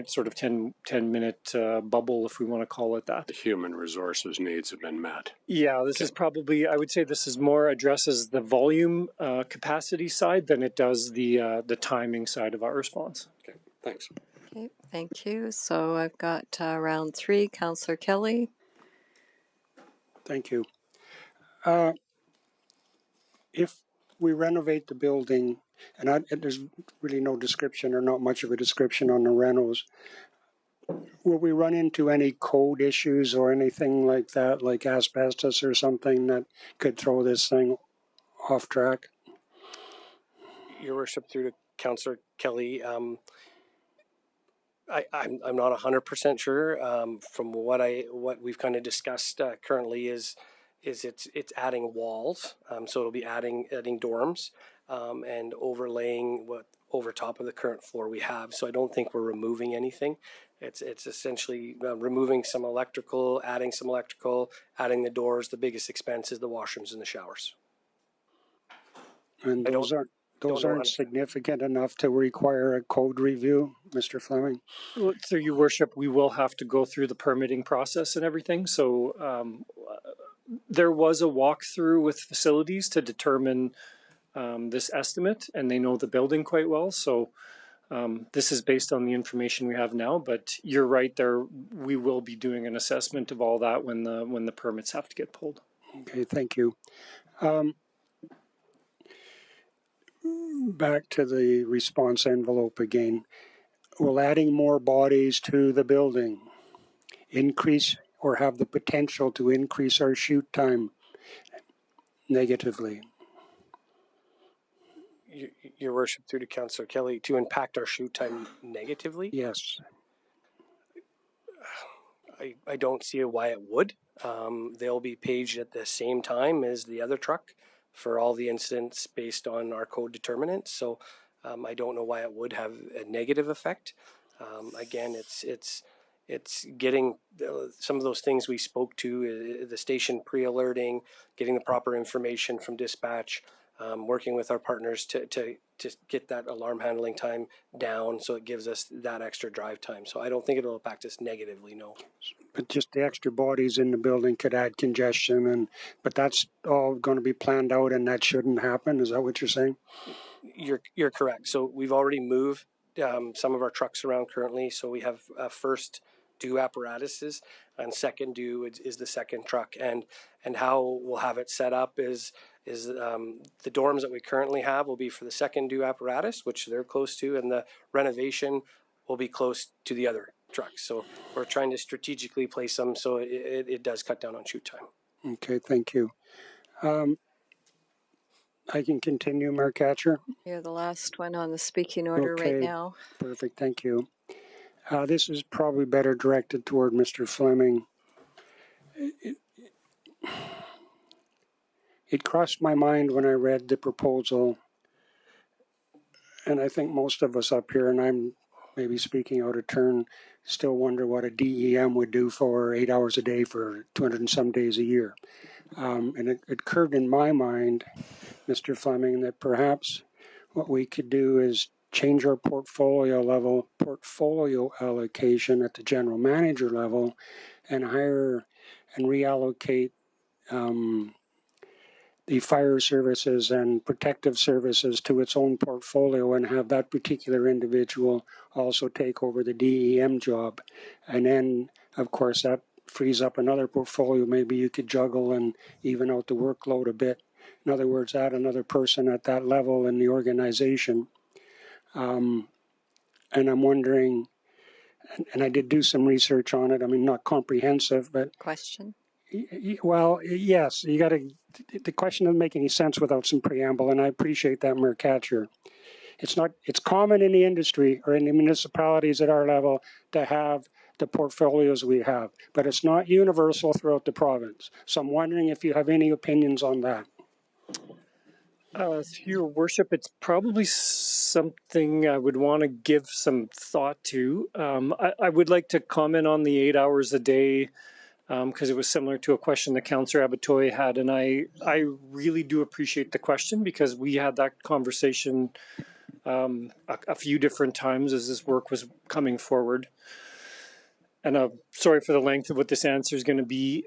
sort of 10-minute bubble, if we want to call it that. The human resources needs have been met. Yeah, this is probably, I would say this is more addresses the volume capacity side than it does the timing side of our response. Okay, thanks. Okay, thank you. So I've got round 3, Councillor Kelly. Thank you. If we renovate the building, and there's really no description or not much of a description on the renos, will we run into any code issues or anything like that, like asbestos or something that could throw this thing off track? Your worship, through to Councillor Kelly, I'm not 100% sure. From what we've kind of discussed currently is it's adding walls, so it'll be adding dorms and overlaying what over top of the current floor we have. So I don't think we're removing anything. It's essentially removing some electrical, adding some electrical, adding the doors. The biggest expense is the washrooms and the showers. And those aren't significant enough to require a code review, Mr. Fleming? Well, through your worship, we will have to go through the permitting process and everything. So there was a walkthrough with facilities to determine this estimate, and they know the building quite well. So this is based on the information we have now, but you're right there. We will be doing an assessment of all that when the permits have to get pulled. Okay, thank you. Back to the response envelope again. Will adding more bodies to the building increase or have the potential to increase our shoot time negatively? Your worship, through to Councillor Kelly, to impact our shoot time negatively? Yes. I don't see why it would. They'll be paged at the same time as the other truck for all the incidents based on our code determinants. So I don't know why it would have a negative effect. Again, it's getting some of those things we spoke to, the station pre-alerting, getting the proper information from dispatch, working with our partners to get that alarm handling time down so it gives us that extra drive time. So I don't think it'll impact us negatively, no. But just the extra bodies in the building could add congestion, but that's all going to be planned out and that shouldn't happen. Is that what you're saying? You're correct. So we've already moved some of our trucks around currently. So we have first due apparatuses and second due is the second truck. And how we'll have it set up is the dorms that we currently have will be for the second due apparatus, which they're close to, and the renovation will be close to the other trucks. So we're trying to strategically place them so it does cut down on shoot time. Okay, thank you. I can continue, Mayor Katcher. You're the last one on the speaking order right now. Perfect, thank you. This is probably better directed toward Mr. Fleming. It crossed my mind when I read the proposal, and I think most of us up here, and I'm maybe speaking out of turn, still wonder what a DEM would do for 8 hours a day for 200 and some days a year. And it occurred in my mind, Mr. Fleming, that perhaps what we could do is change our portfolio allocation at the general manager level and hire and reallocate the fire services and protective services to its own portfolio and have that particular individual also take over the DEM job. And then, of course, that frees up another portfolio. Maybe you could juggle and even out the workload a bit. In other words, add another person at that level in the organization. And I'm wondering, and I did do some research on it. I mean, not comprehensive, but Question. well, yes, you got to. The question doesn't make any sense without some preamble, and I appreciate that, Mayor Katcher. It's common in the industry or in the municipalities at our level to have the portfolios we have, but it's not universal throughout the province. So I'm wondering if you have any opinions on that. Your worship, it's probably something I would want to give some thought to. I would like to comment on the 8 hours a day, because it was similar to a question that Councillor Abatoy had, and I really do appreciate the question, because we had that conversation a few different times as this work was coming forward. And sorry for the length of what this answer is going to be.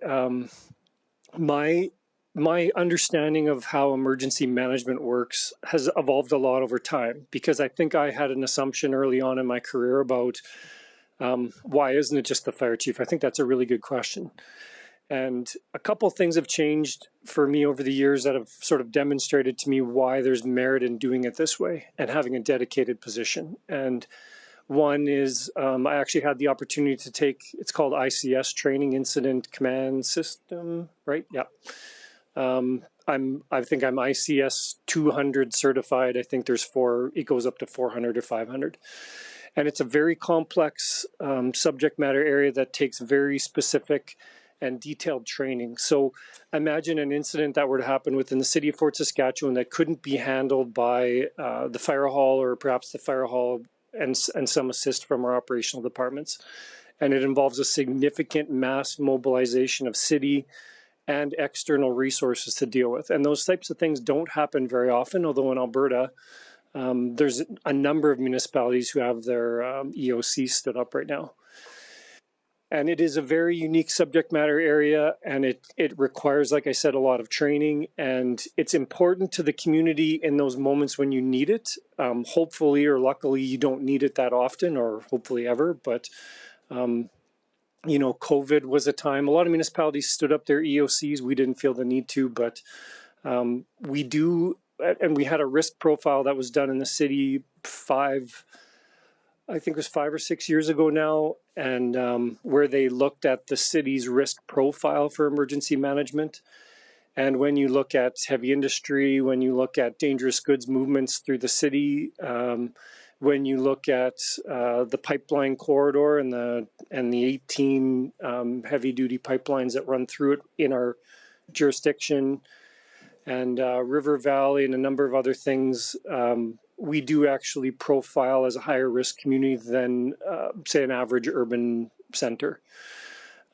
My understanding of how emergency management works has evolved a lot over time, because I think I had an assumption early on in my career about why isn't it just the fire chief? I think that's a really good question. And a couple things have changed for me over the years that have sort of demonstrated to me why there's merit in doing it this way and having a dedicated position. And one is I actually had the opportunity to take, it's called ICS, Training Incident Command System, right? Yeah. I think I'm ICS 200 certified. I think there's it goes up to 400 or 500. And it's a very complex subject matter area that takes very specific and detailed training. So imagine an incident that were to happen within the city of Fort Saskatchewan that couldn't be handled by the fire hall, or perhaps the fire hall and some assist from our operational departments. And it involves a significant mass mobilization of city and external resources to deal with. And those types of things don't happen very often, although in Alberta, there's a number of municipalities who have their EOC stood up right now. And it is a very unique subject matter area, and it requires, like I said, a lot of training, and it's important to the community in those moments when you need it. Hopefully or luckily you don't need it that often, or hopefully ever, but you know, COVID was a time, a lot of municipalities stood up their EOCs. We didn't feel the need to, but we do, and we had a risk profile that was done in the city I think it was 5 or 6 years ago now, and where they looked at the city's risk profile for emergency management. And when you look at heavy industry, when you look at dangerous goods movements through the city, when you look at the pipeline corridor and the 18 heavy duty pipelines that run through it in our jurisdiction, and River Valley and a number of other things, we do actually profile as a higher risk community than, say, an average urban center.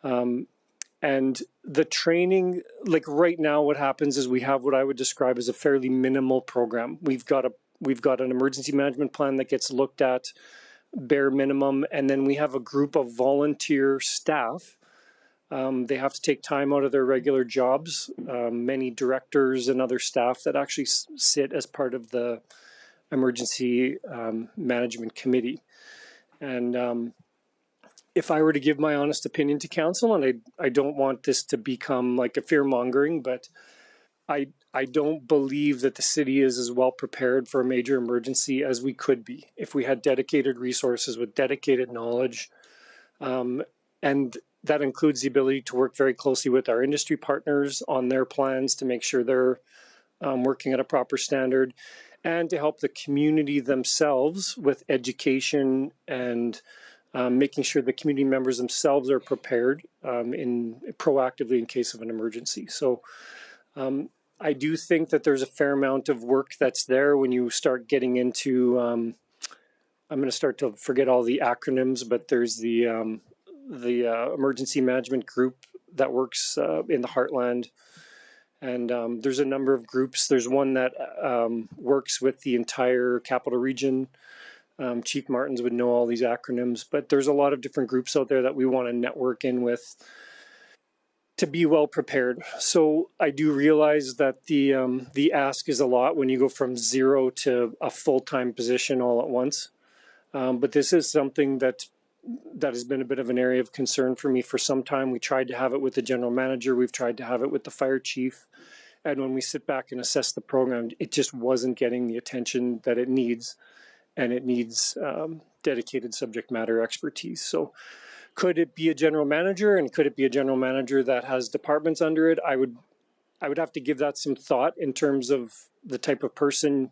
And the training, like right now, what happens is we have what I would describe as a fairly minimal program. We've got an emergency management plan that gets looked at bare minimum, and then we have a group of volunteer staff. They have to take time out of their regular jobs. Many directors and other staff that actually sit as part of the emergency management committee. And if I were to give my honest opinion to council, and I don't want this to become like a fear mongering, but I don't believe that the city is as well prepared for a major emergency as we could be if we had dedicated resources with dedicated knowledge. And that includes the ability to work very closely with our industry partners on their plans to make sure they're working at a proper standard, and to help the community themselves with education and making sure the community members themselves are prepared proactively in case of an emergency. So I do think that there's a fair amount of work that's there when you start getting into, I'm going to start to forget all the acronyms, but there's the emergency management group that works in the Heartland. And there's a number of groups. There's one that works with the entire capital region. Chief Martins would know all these acronyms, but there's a lot of different groups out there that we want to network in with to be well prepared. So I do realize that the ask is a lot when you go from zero to a full-time position all at once. But this is something that has been a bit of an area of concern for me for some time. We tried to have it with the general manager. We've tried to have it with the fire chief. And when we sit back and assess the program, it just wasn't getting the attention that it needs. And it needs dedicated subject matter expertise. So could it be a general manager, and could it be a general manager that has departments under it? I would have to give that some thought in terms of the type of person.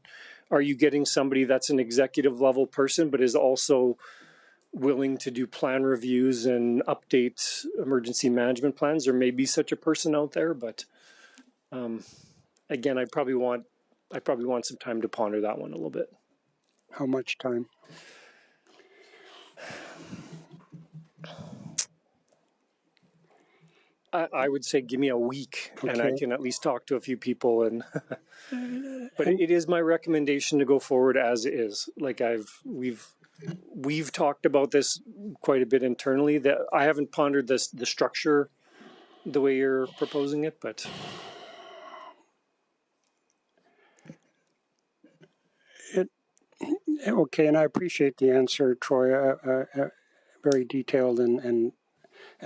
Are you getting somebody that's an executive level person, but is also willing to do plan reviews and update emergency management plans? There may be such a person out there, but again, I probably want some time to ponder that one a little bit. How much time? I would say give me a week, Okay. and I can at least talk to a few people. And but it is my recommendation to go forward as is. Like we've talked about this quite a bit internally. That I haven't pondered the structure the way you're proposing it, but Okay, and I appreciate the answer, Troy. Very detailed and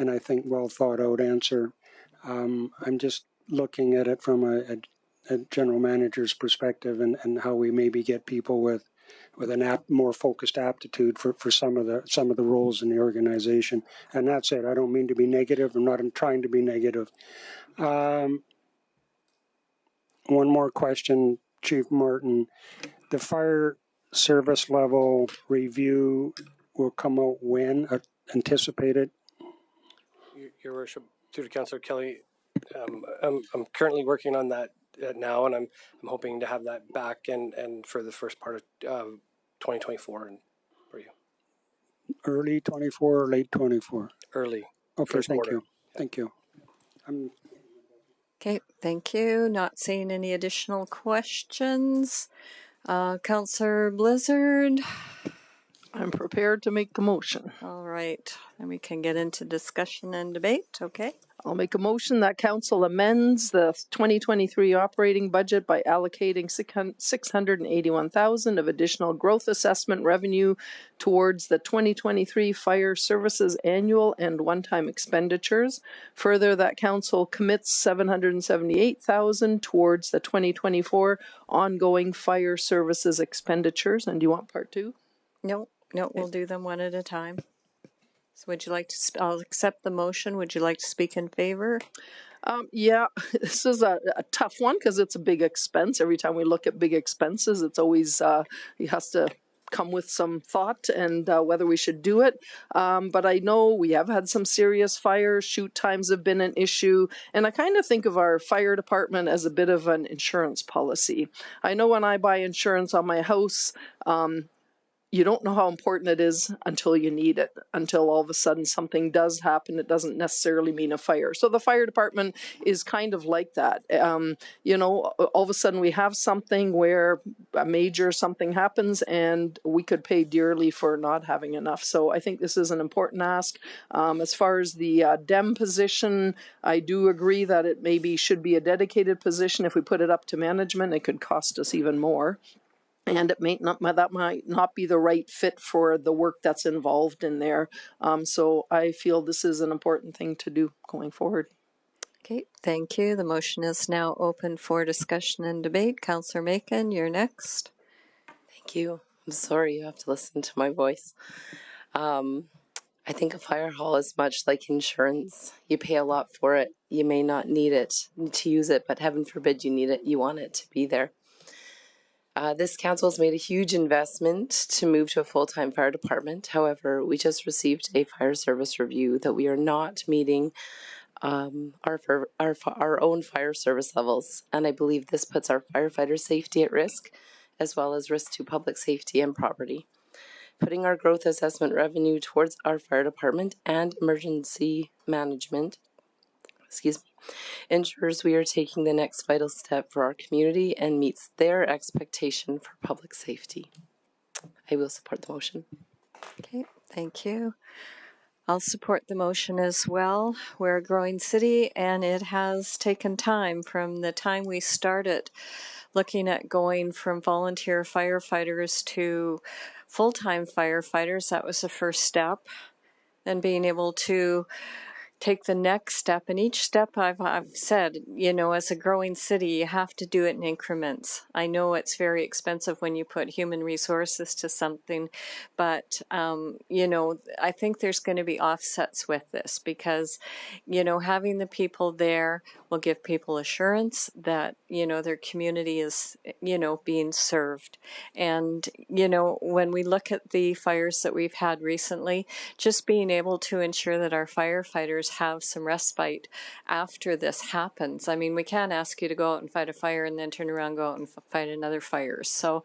I think well thought out answer. I'm just looking at it from a general manager's perspective and how we maybe get people with an more focused aptitude for some of the roles in the organization. And that's it. I don't mean to be negative. I'm not trying to be negative. One more question, Chief Martin. The fire service level review will come out when? Anticipated? Your Worship, through to Councillor Kelly, I'm currently working on that now, and I'm hoping to have that back and for the first part of 2024 and for you. Early 24 or late 24? Early. Okay, thank quarter. you. Thank you. Okay, thank you. Not seeing any additional questions. Councillor Blizzard. I'm prepared to make the motion. All right, then we can get into discussion and debate. Okay. I'll make a motion that council amends the 2023 operating budget by allocating $681,000 of additional growth assessment revenue towards the 2023 fire services annual and one-time expenditures. Further, that council commits $778,000 towards the 2024 ongoing fire services expenditures. And do you want part two? No, we'll do them one at a time. So would you like to, I'll accept the motion. Would you like to speak in favor? Yeah, this is a tough one because it's a big expense. Every time we look at big expenses, it's always, it has to come with some thought and whether we should do it. But I know we have had some serious fires. Shoot times have been an issue. And I kind of think of our fire department as a bit of an insurance policy. I know when I buy insurance on my house, you don't know how important it is until you need it, until all of a sudden something does happen. It doesn't necessarily mean a fire. So the fire department is kind of like that. You know, all of a sudden we have something where a major something happens and we could pay dearly for not having enough. So I think this is an important ask. As far as the DEM position, I do agree that it maybe should be a dedicated position. If we put it up to management, it could cost us even more. And it that might not be the right fit for the work that's involved in there. So I feel this is an important thing to do going forward. Okay, thank you. The motion is now open for discussion and debate. Councillor Macon, you're next. Thank you. I'm sorry you have to listen to my voice. I think a fire hall is much like insurance. You pay a lot for it. You may not need it to use it, but heaven forbid you need it. You want it to be there. This council has made a huge investment to move to a full-time fire department. However, we just received a fire service review that we are not meeting our own fire service levels. And I believe this puts our firefighters' safety at risk, as well as risk to public safety and property. Putting our growth assessment revenue towards our fire department and emergency management, ensures we are taking the next vital step for our community and meets their expectation for public safety. I will support the motion. Okay, thank you. I'll support the motion as well. We're a growing city and it has taken time from the time we started looking at going from volunteer firefighters to full-time firefighters. That was the first step. And being able to take the next step. And each step I've said, you know, as a growing city, you have to do it in increments. I know it's very expensive when you put human resources to something, but, you know, I think there's going to be offsets with this because, you know, having the people there will give people assurance that, you know, their community is, you know, being served. And, you know, when we look at the fires that we've had recently, just being able to ensure that our firefighters have some respite after this happens. I mean, we can't ask you to go out and fight a fire and then turn around, go out and fight another fire. So,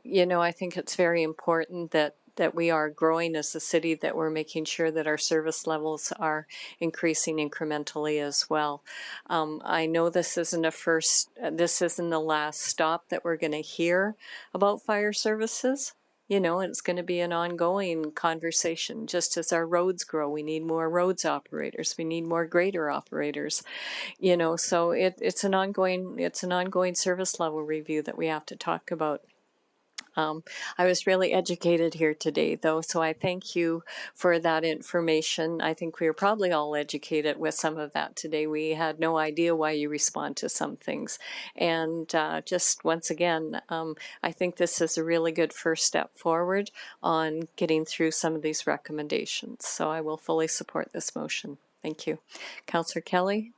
you know, I think it's very important that we are growing as a city, that we're making sure that our service levels are increasing incrementally as well. I know this isn't this isn't the last stop that we're going to hear about fire services. You know, it's going to be an ongoing conversation. Just as our roads grow, we need more roads operators. We need more grader operators. You know, so it's an ongoing service level review that we have to talk about. I was really educated here today, though, so I thank you for that information. I think we were probably all educated with some of that today. We had no idea why you respond to some things. And just once again, I think this is a really good first step forward on getting through some of these recommendations. So I will fully support this motion. Thank you. Councillor Kelly?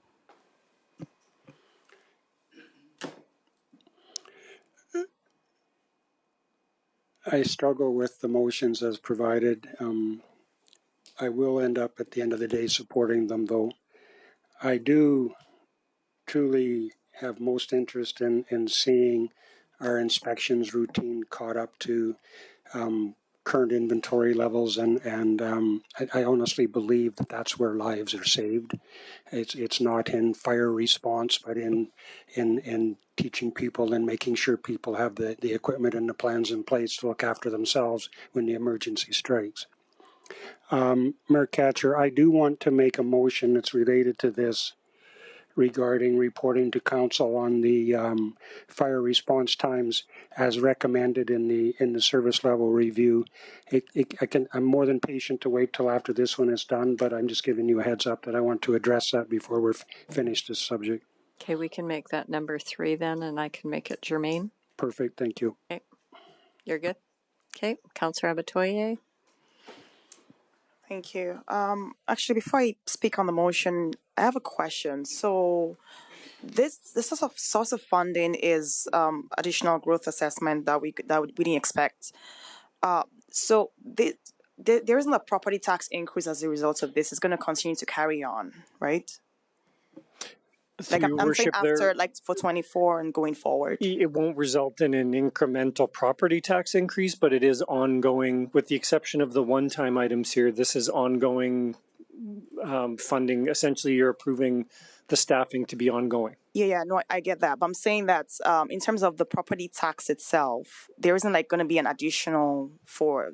I struggle with the motions as provided. I will end up at the end of the day supporting them, though. I do truly have most interest in seeing our inspections routine caught up to current inventory levels, and I honestly believe that that's where lives are saved. It's not in fire response, but in teaching people and making sure people have the equipment and the plans in place to look after themselves when the emergency strikes. Mayor Katcher, I do want to make a motion that's related to this regarding reporting to council on the fire response times as recommended in the service level review. I'm more than patient to wait till after this one is done, but I'm just giving you a heads up that I want to address that before we're finished this subject. Okay, we can make that number 3 then, and I can make it germane. Perfect, thank you. Okay, you're good. Okay, Councillor Abatoye. Thank you. Actually, before I speak on the motion, I have a question. So, this source of funding is additional growth assessment that we didn't expect. So there isn't a property tax increase as a result of this. It's going to continue to carry on, right? Like I'm saying after, like for 24 and going forward. It won't result in an incremental property tax increase, but it is ongoing, with the exception of the one-time items here. This is ongoing funding. Essentially, you're approving the staffing to be ongoing. Yeah, no, I get that. But I'm saying that in terms of the property tax itself, there isn't like going to be an additional for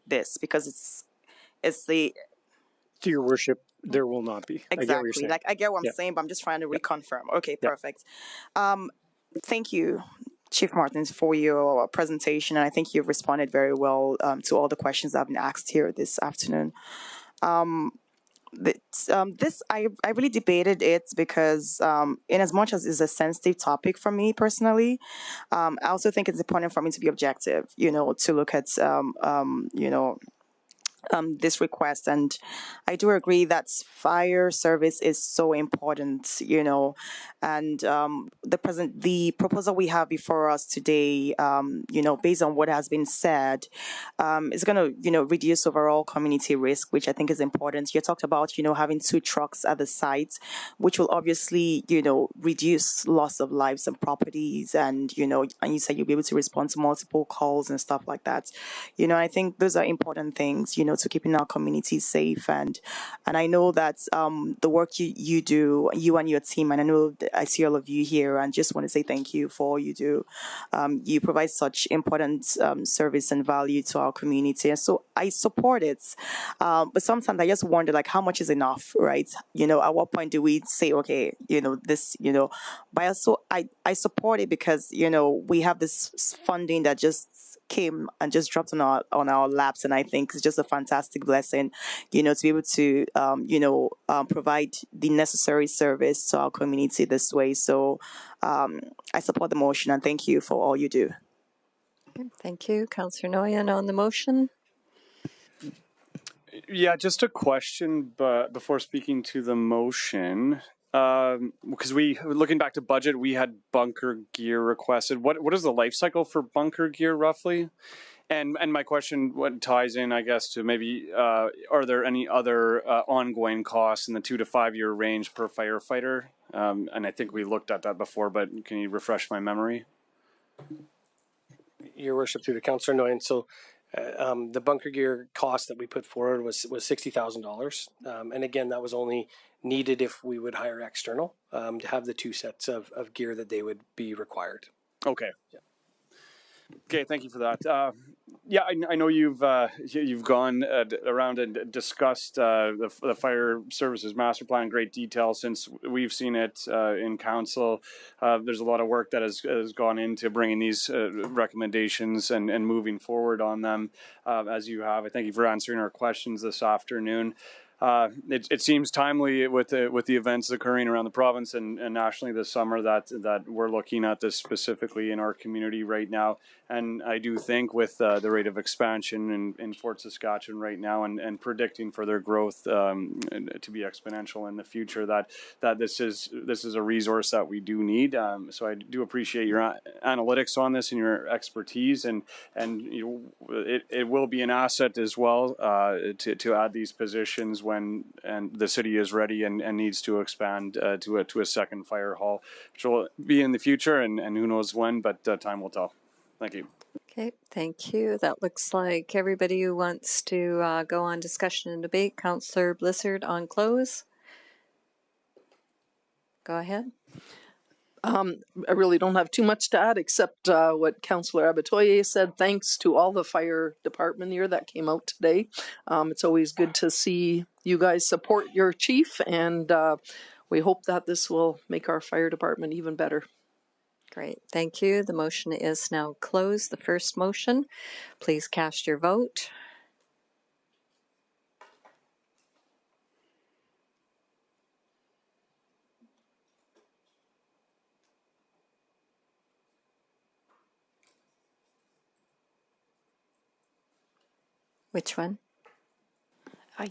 this because it's the... To your worship, there will not be. Exactly. I get what I'm saying, but I'm just trying to reconfirm. Okay, perfect. Thank you, Chief Martins, for your presentation. And I think you've responded very well to all the questions that have been asked here this afternoon. I really debated it because in as much as it's a sensitive topic for me personally, I also think it's important for me to be objective, to look at, this request. And I do agree that fire service is so important, and the proposal we have before us today, based on what has been said, is going to, reduce overall community risk, which I think is important. You talked about, having 2 trucks at the site, which will obviously, reduce loss of lives and properties. And, and you said you'll be able to respond to multiple calls and stuff like that. I think those are important things, to keeping our communities safe. And I know that the work you do, you and your team, and I know I see all of you here, and just want to say thank you for all you do. You provide such important service and value to our community, and so I support it. But sometimes I just wonder, how much is enough, right? At what point do we say, okay, this, but also I support it because, we have this funding that just came and just dropped on our laps, and I think it's just a fantastic blessing, to be able to provide the necessary service to our community this way. So I support the motion, and thank you for all you do. Thank you. Councillor Nguyen on the motion. Yeah, just a question, but before speaking to the motion, because looking back to budget, we had bunker gear requested. What is the life cycle for bunker gear roughly? And my question what ties in, I guess, to maybe are there any other ongoing costs in the 2 to 5 year range per firefighter? And I think we looked at that before, but can you refresh my memory? Your worship, through the Councillor Nguyen. So the bunker gear cost that we put forward was $60,000. And again, that was only needed if we would hire external to have the 2 sets of gear that they would be required. Okay. Yeah. Okay, thank you for that. Yeah, I know you've gone around and discussed the fire services master plan in great detail since we've seen it in council. There's a lot of work that has gone into bringing these recommendations and moving forward on them as you have. I thank you for answering our questions this afternoon. It seems timely with the events occurring around the province and nationally this summer that we're looking at this specifically in our community right now. And I do think with the rate of expansion in Fort Saskatchewan right now and predicting further growth to be exponential in the future, that this is a resource that we do need. So I do appreciate your analytics on this and your expertise, and it will be an asset as well to add these positions when the city is ready and needs to expand to a second fire hall, which will be in the future and who knows when, but time will tell. Thank you. Okay, thank you. That looks like everybody who wants to go on discussion and debate. Councillor Blissard on close. Go ahead. I really don't have too much to add except what Councillor Abatoye said. Thanks to all the fire department here that came out today. It's always good to see you guys support your chief, and we hope that this will make our fire department even better. Great, thank you. The motion is now closed. The first motion, please cast your vote. Which one?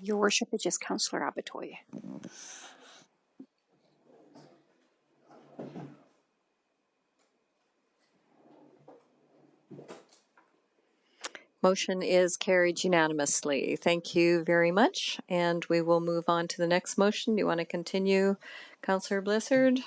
Your worship, is just Councillor Abatoye. Motion is carried unanimously. Thank you very much. And we will move on to the next motion. Do you want to continue, Councillor Blissard? Sure.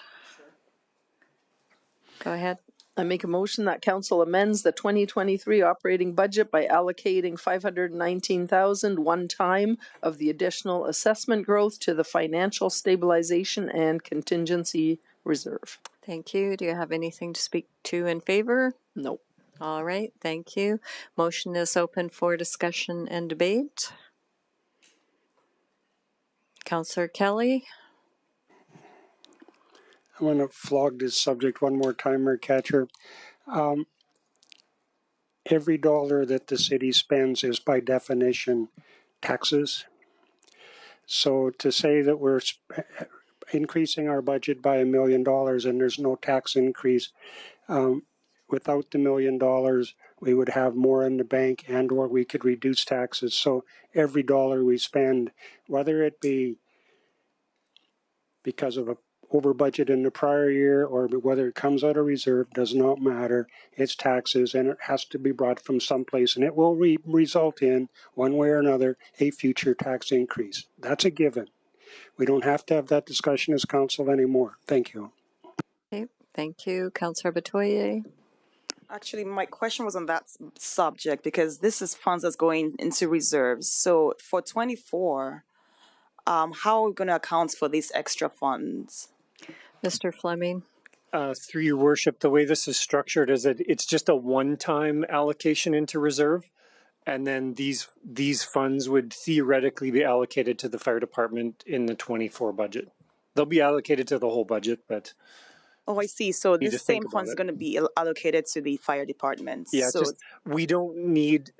Go ahead. I make a motion that council amends the 2023 operating budget by allocating $519,000 one time of the additional assessment growth to the financial stabilization and contingency reserve. Thank you. Do you have anything to speak to in favor? No. All right, thank you. Motion is open for discussion and debate. Councillor Kelly. I want to flog this subject one more time, Mayor Catcher. Every dollar that the city spends is by definition taxes. So to say that we're increasing our budget by $1 million and there's no tax increase, without the $1 million, we would have more in the bank and or we could reduce taxes. So every dollar we spend, whether it be because of a over budget in the prior year or whether it comes out of reserve, does not matter. It's taxes and it has to be brought from someplace, and it will result in, one way or another, a future tax increase. That's a given. We don't have to have that discussion as council anymore. Thank you. Okay, thank you. Councillor Batoye. Actually, my question was on that subject because this is funds that's going into reserves. So for 24, how are we going to account for these extra funds? Mr. Fleming. Through your worship, the way this is structured is that it's just a one-time allocation into reserve, and then these funds would theoretically be allocated to the fire department in the 24 budget. They'll be allocated to the whole budget, but Oh, I see. So You this just think same about fund is it. going to be allocated to the fire department. Yeah, So just we don't need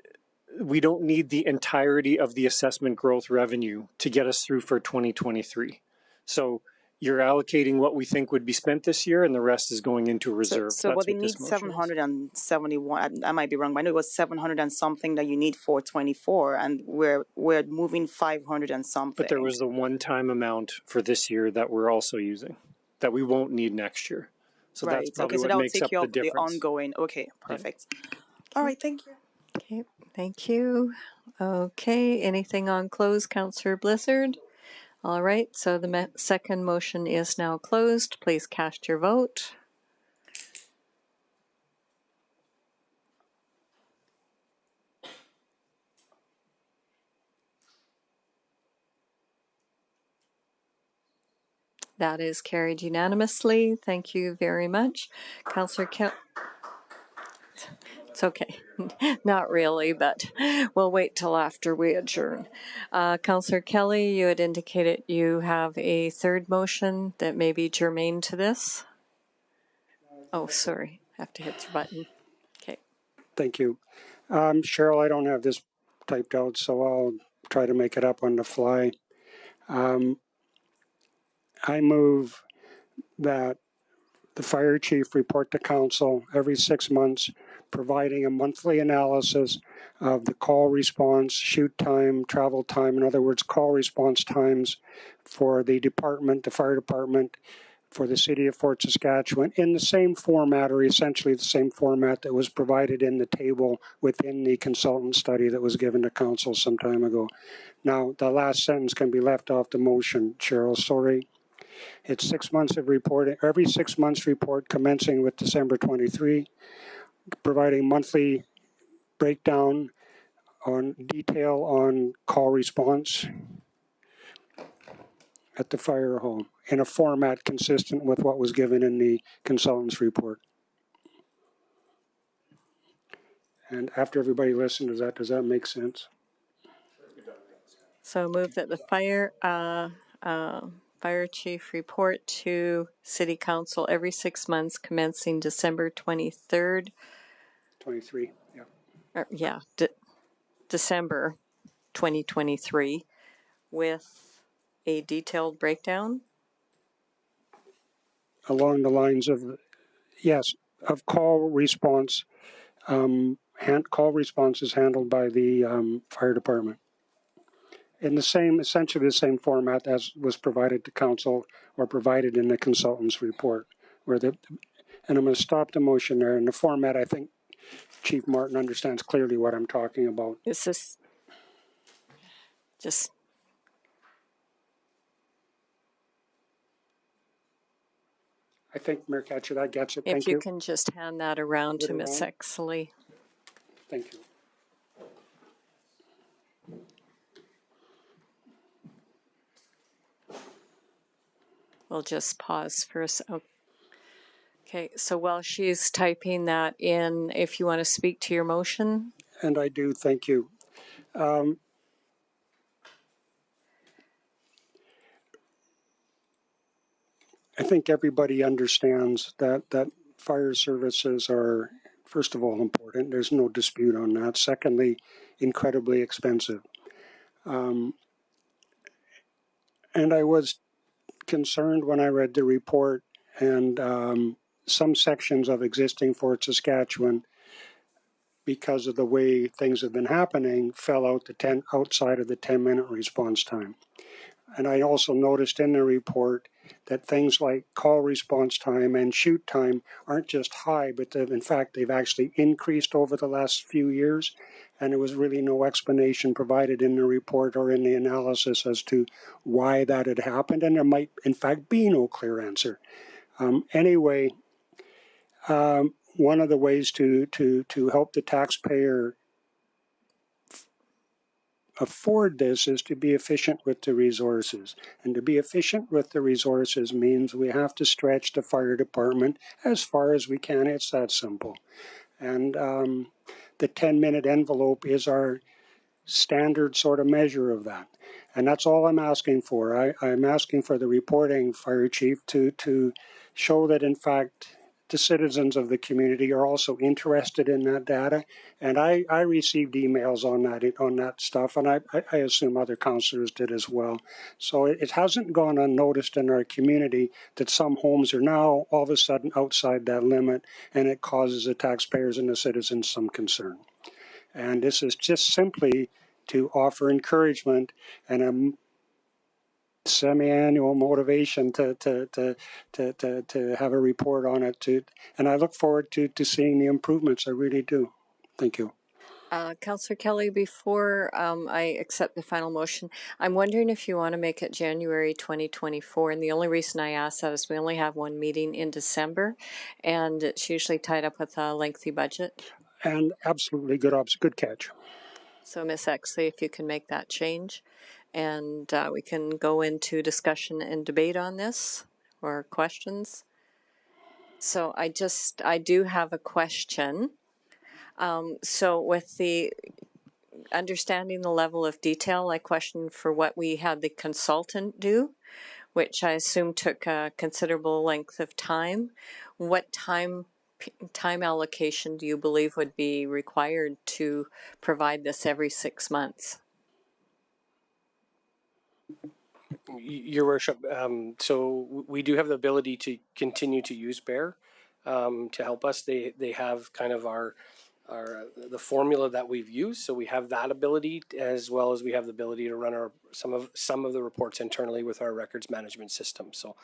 the entirety of the assessment growth revenue to get us through for 2023. So you're allocating what we think would be spent this year, and the rest is going into reserve. So That's but they what need this motion is. 771. I might be wrong, but I know it was 700 and something that you need for 24, and we're moving 500 and something. But there was the one-time amount for this year that we're also using, that we won't need next year. So right. that's probably Okay, so what that will makes take up care the of the difference. ongoing. Okay, perfect. All right, thank you. Okay, thank you. Okay, anything on close, Councillor Blizzard? All right, so the second motion is now closed. Please cast your vote. That is carried unanimously. Thank you very much. Councillor It's okay. Not really, but we'll wait till after we adjourn. Councillor Kelly, you had indicated you have a third motion that may be germane to this. Oh, sorry. I have to hit the button. Okay. Thank you. Cheryl, I don't have this typed out, so I'll try to make it up on the fly. I move that the fire chief report to council every 6 months, providing a monthly analysis of the call response, shoot time, travel time, in other words, call response times for the department, the fire department, for the city of Fort Saskatchewan, in the same format, or essentially the same format that was provided in the table within the consultant study that was given to council some time ago. Now, the last sentence can be left off the motion, Cheryl, sorry. It's 6 months of reporting, every 6 months report commencing with December 23, providing monthly breakdown on detail on call response at the fire hall in a format consistent with what was given in the consultant's report. And after everybody listened, does that make sense? So move that the fire chief report to City Council every 6 months commencing December 23rd. 23, yeah. December 2023 with a detailed breakdown. Along the lines of, yes, of call response. Call response is handled by the fire department in the same, essentially the same format as was provided to council or provided in the consultant's report. And I'm going to stop the motion there. In the format, I think Chief Martin understands clearly what I'm talking about. Is this just... I think, Mayor Katcher, that gets it. Thank If you can just hand that around to Ms. Exley. Thank you. We'll just pause for a second. Okay, so while she's typing that in, if you want to speak to your motion. And I do, thank you. I think everybody understands that fire services are, first of all, important. There's no dispute on that. Secondly, incredibly expensive. And I was concerned when I read the report and some sections of existing Fort Saskatchewan, because of the way things have been happening, fell out outside of the 10-minute response time. And I also noticed in the report that things like call response time and shoot time aren't just high, but in fact, they've actually increased over the last few years. And there was really no explanation provided in the report or in the analysis as to why that had happened. And there might, in fact, be no clear answer. Anyway, one of the ways to help the taxpayer afford this is to be efficient with the resources. And to be efficient with the resources means we have to stretch the fire department as far as we can. It's that simple. And the 10-minute envelope is our standard sort of measure of that. And that's all I'm asking for. I'm asking for the reporting, Fire Chief, to show that, in fact, the citizens of the community are also interested in that data. And I received emails on that stuff, and I assume other councillors did as well. So it hasn't gone unnoticed in our community that some homes are now all of a sudden outside that limit, and it causes the taxpayers and the citizens some concern. And this is just simply to offer encouragement and a semi-annual motivation to have a report on it. And I look forward to seeing the improvements. I really do. Thank you. Councillor Kelly, before I accept the final motion, I'm wondering if you want to make it January 2024. And the only reason I ask that is we only have one meeting in December, and it's usually tied up with a lengthy budget. And absolutely good catch. So, Ms. Exley, if you can make that change, and we can go into discussion and debate on this or questions. So I do have a question. So with the understanding the level of detail, I questioned for what we had the consultant do, which I assume took a considerable length of time. What time allocation do you believe would be required to provide this every 6 months? Your Worship, so we do have the ability to continue to use BEAR to help us. They have kind of the formula that we've used, so we have that ability, as well as we have the ability to run some of the reports internally with our records management system. So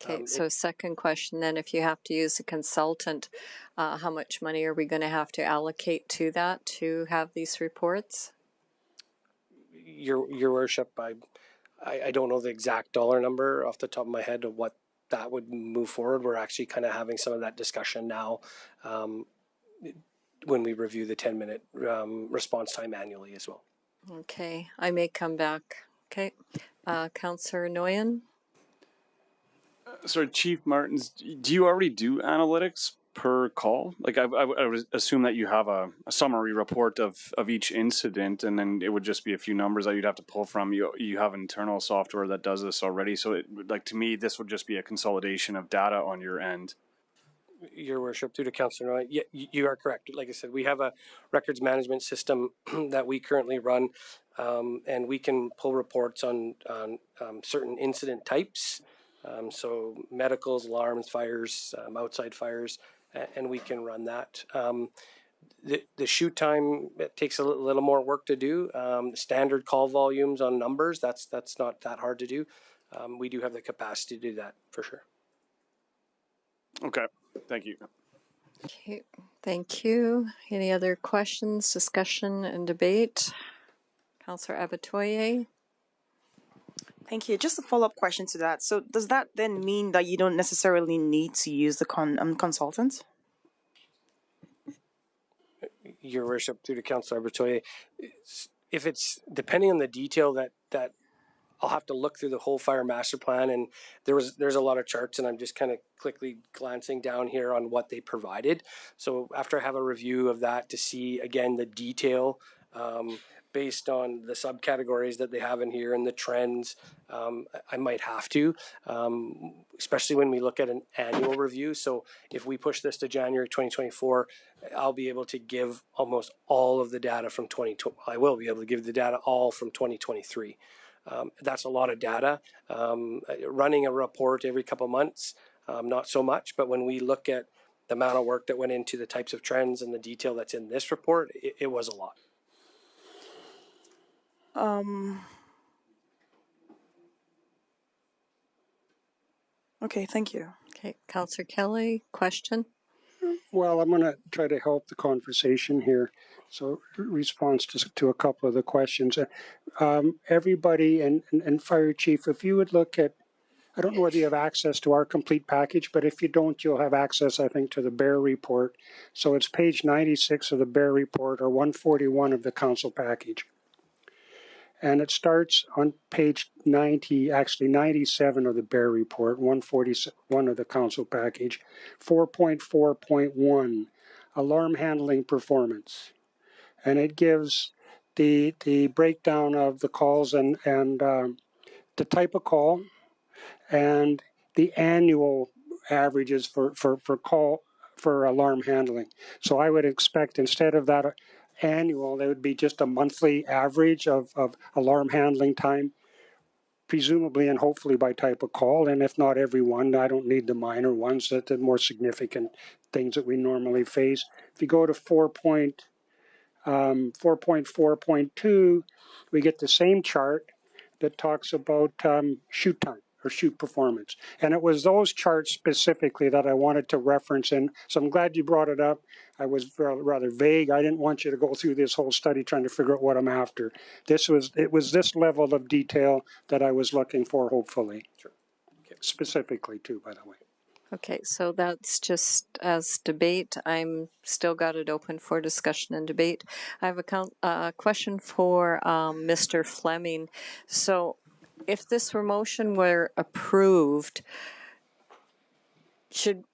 okay, so second question then, if you have to use a consultant, how much money are we going to have to allocate to that to have these reports? Your Worship, I don't know the exact dollar number off the top of my head of what that would move forward. We're actually kind of having some of that discussion now when we review the 10-minute response time annually as well. Okay, I may come back. Okay, Councillor Nguyen. Sorry, Chief Martins, do you already do analytics per call? Like I would assume that you have a summary report of each incident, and then it would just be a few numbers that you'd have to pull from. You have internal software that does this already, so to me, this would just be a consolidation of data on your end. Your Worship, through to Councillor Nguyen, yeah, you are correct. Like I said, we have a records management system that we currently run, and we can pull reports on certain incident types. So medicals, alarms, fires, outside fires, and we can run that. The shoot time, it takes a little more work to do. Standard call volumes on numbers, that's not that hard to do. We do have the capacity to do that for sure. Okay, thank you. Okay, thank you. Any other questions, discussion, and debate? Councillor Abatoye. Thank you. Just a follow-up question to that. So does that then mean that you don't necessarily need to use the consultant? Your Worship, through to Councillor Abatoye, if it's depending on the detail that I'll have to look through the whole fire master plan, and there's a lot of charts, and I'm just kind of quickly glancing down here on what they provided. So after I have a review of that to see again the detail based on the subcategories that they have in here and the trends, I might have to, especially when we look at an annual review. So if we push this to January 2024, I'll be able to give almost all of the data from I will be able to give the data all from 2023. That's a lot of data. Running a report every couple months, not so much, but when we look at the amount of work that went into the types of trends and the detail that's in this report, it was a lot. Okay, thank you. Okay, Councillor Kelly, question? Well, I'm going to try to help the conversation here. So, response to a couple of the questions. Everybody and Fire Chief, if you would look at, I don't know whether you have access to our complete package, but if you don't, you'll have access, I think, to the BEAR report. So it's page 96 of the BEAR report, or 141 of the council package. And it starts on page 97 of the BEAR report, 141 of the council package, 4.4.1, alarm handling performance. And it gives the breakdown of the calls and the type of call and the annual averages for alarm handling. So I would expect instead of that annual, there would be just a monthly average of alarm handling time, presumably and hopefully by type of call. And if not every one, I don't need the minor ones, that the more significant things that we normally face. If you go to 4.4.2, we get the same chart that talks about shoot time or shoot performance. And it was those charts specifically that I wanted to reference. And so I'm glad you brought it up. I was rather vague. I didn't want you to go through this whole study trying to figure out what I'm after. It was this level of detail that I was looking for, hopefully. Sure. Okay. Specifically too, by the way. Okay, so that's just as debate. I'm still got it open for discussion and debate. I have a question for Mr. Fleming. So if this motion were approved, should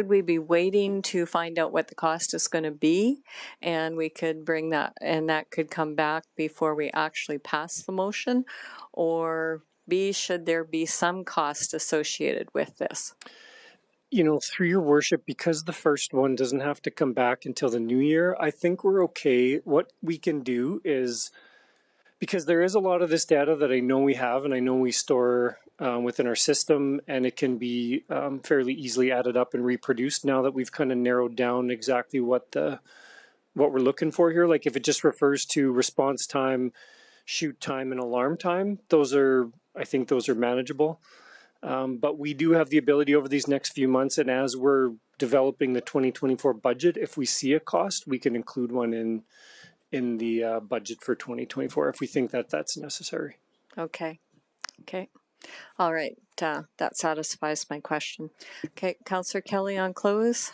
we be waiting to find out what the cost is going to be, and we could bring that, and that could come back before we actually pass the motion, or B, should there be some cost associated with this? You know, through your worship, because the first one doesn't have to come back until the new year, I think we're okay. What we can do is, because there is a lot of this data that I know we have and I know we store within our system, and it can be fairly easily added up and reproduced now that we've kind of narrowed down exactly what we're looking for here. Like if it just refers to response time, shoot time, and alarm time, I think those are manageable. But we do have the ability over these next few months, and as we're developing the 2024 budget, if we see a cost, we can include one in the budget for 2024 if we think that that's necessary. Okay. All right. That satisfies my question. Okay, Councillor Kelly on close.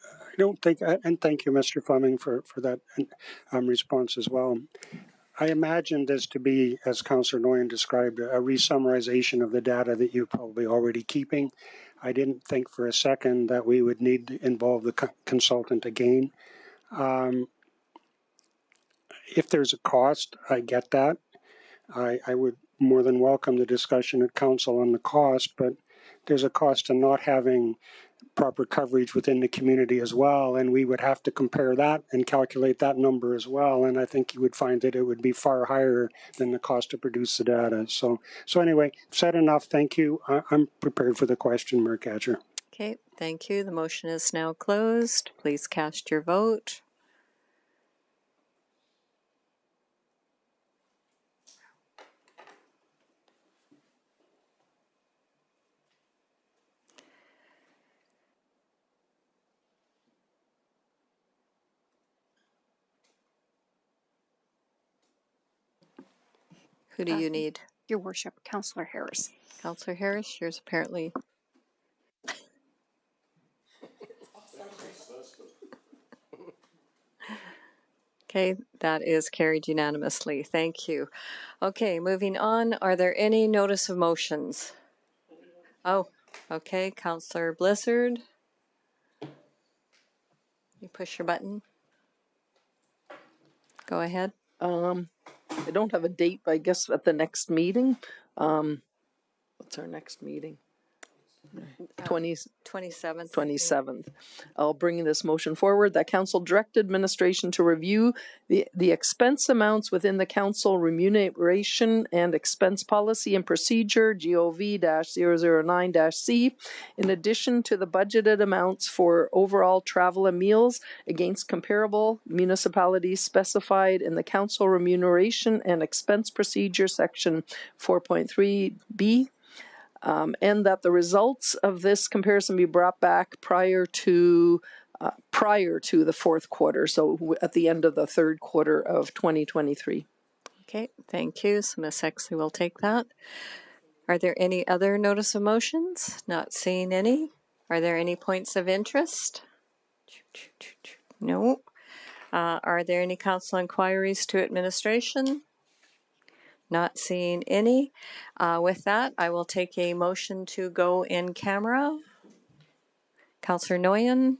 I don't think, and thank you, Mr. Fleming, for that response as well. I imagined this to be, as Councillor Noyan described, a re-summarization of the data that you're probably already keeping. I didn't think for a second that we would need to involve the consultant again. If there's a cost, I get that. I would more than welcome the discussion at council on the cost, but there's a cost to not having proper coverage within the community as well, and we would have to compare that and calculate that number as well, and I think you would find that it would be far higher than the cost to produce the data. So anyway, said enough. Thank you. I'm prepared for the question, Mayor Katcher. Okay, thank you. The motion is now closed. Please cast your vote. Who do you need? Your Worship, Councillor Harris. Councillor Harris, yours apparently. Okay, that is carried unanimously. Thank you. Okay, moving on. Are there any notice of motions? Oh, okay. Councillor Blizzard. You push your button. Go ahead. I don't have a date, but I guess at the next meeting. What's our next meeting? 27th. 27th. I'll bring this motion forward that council direct administration to review the expense amounts within the council remuneration and expense policy and procedure GOV-009-C in addition to the budgeted amounts for overall travel and meals against comparable municipalities specified in the council remuneration and expense procedure section 4.3B. And that the results of this comparison be brought back prior to the fourth quarter, so at the end of the third quarter of 2023. Okay, thank you. So Ms. Exley will take that. Are there any other notice of motions? Not seeing any. Are there any points of interest? No. Are there any council inquiries to administration? Not seeing any. With that, I will take a motion to go in camera. Councillor Noyan.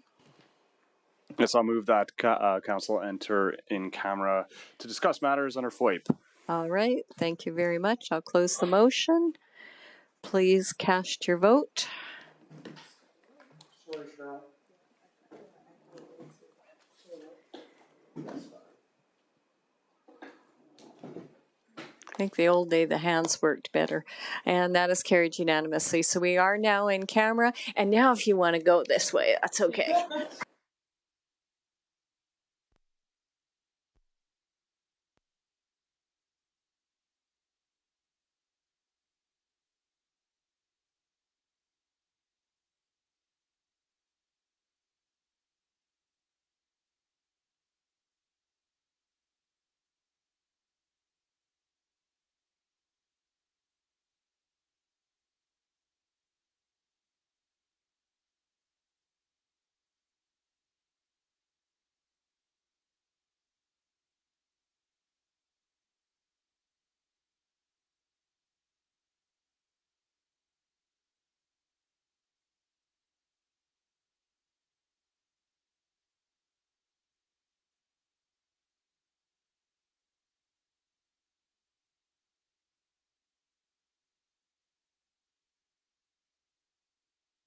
Yes, I'll move that council enter in camera to discuss matters under FOIP. All right, thank you very much. I'll close the motion. Please cast your vote. I think the old day the hands worked better, and that is carried unanimously. So we are now in camera, and now if you want to go this way, that's okay.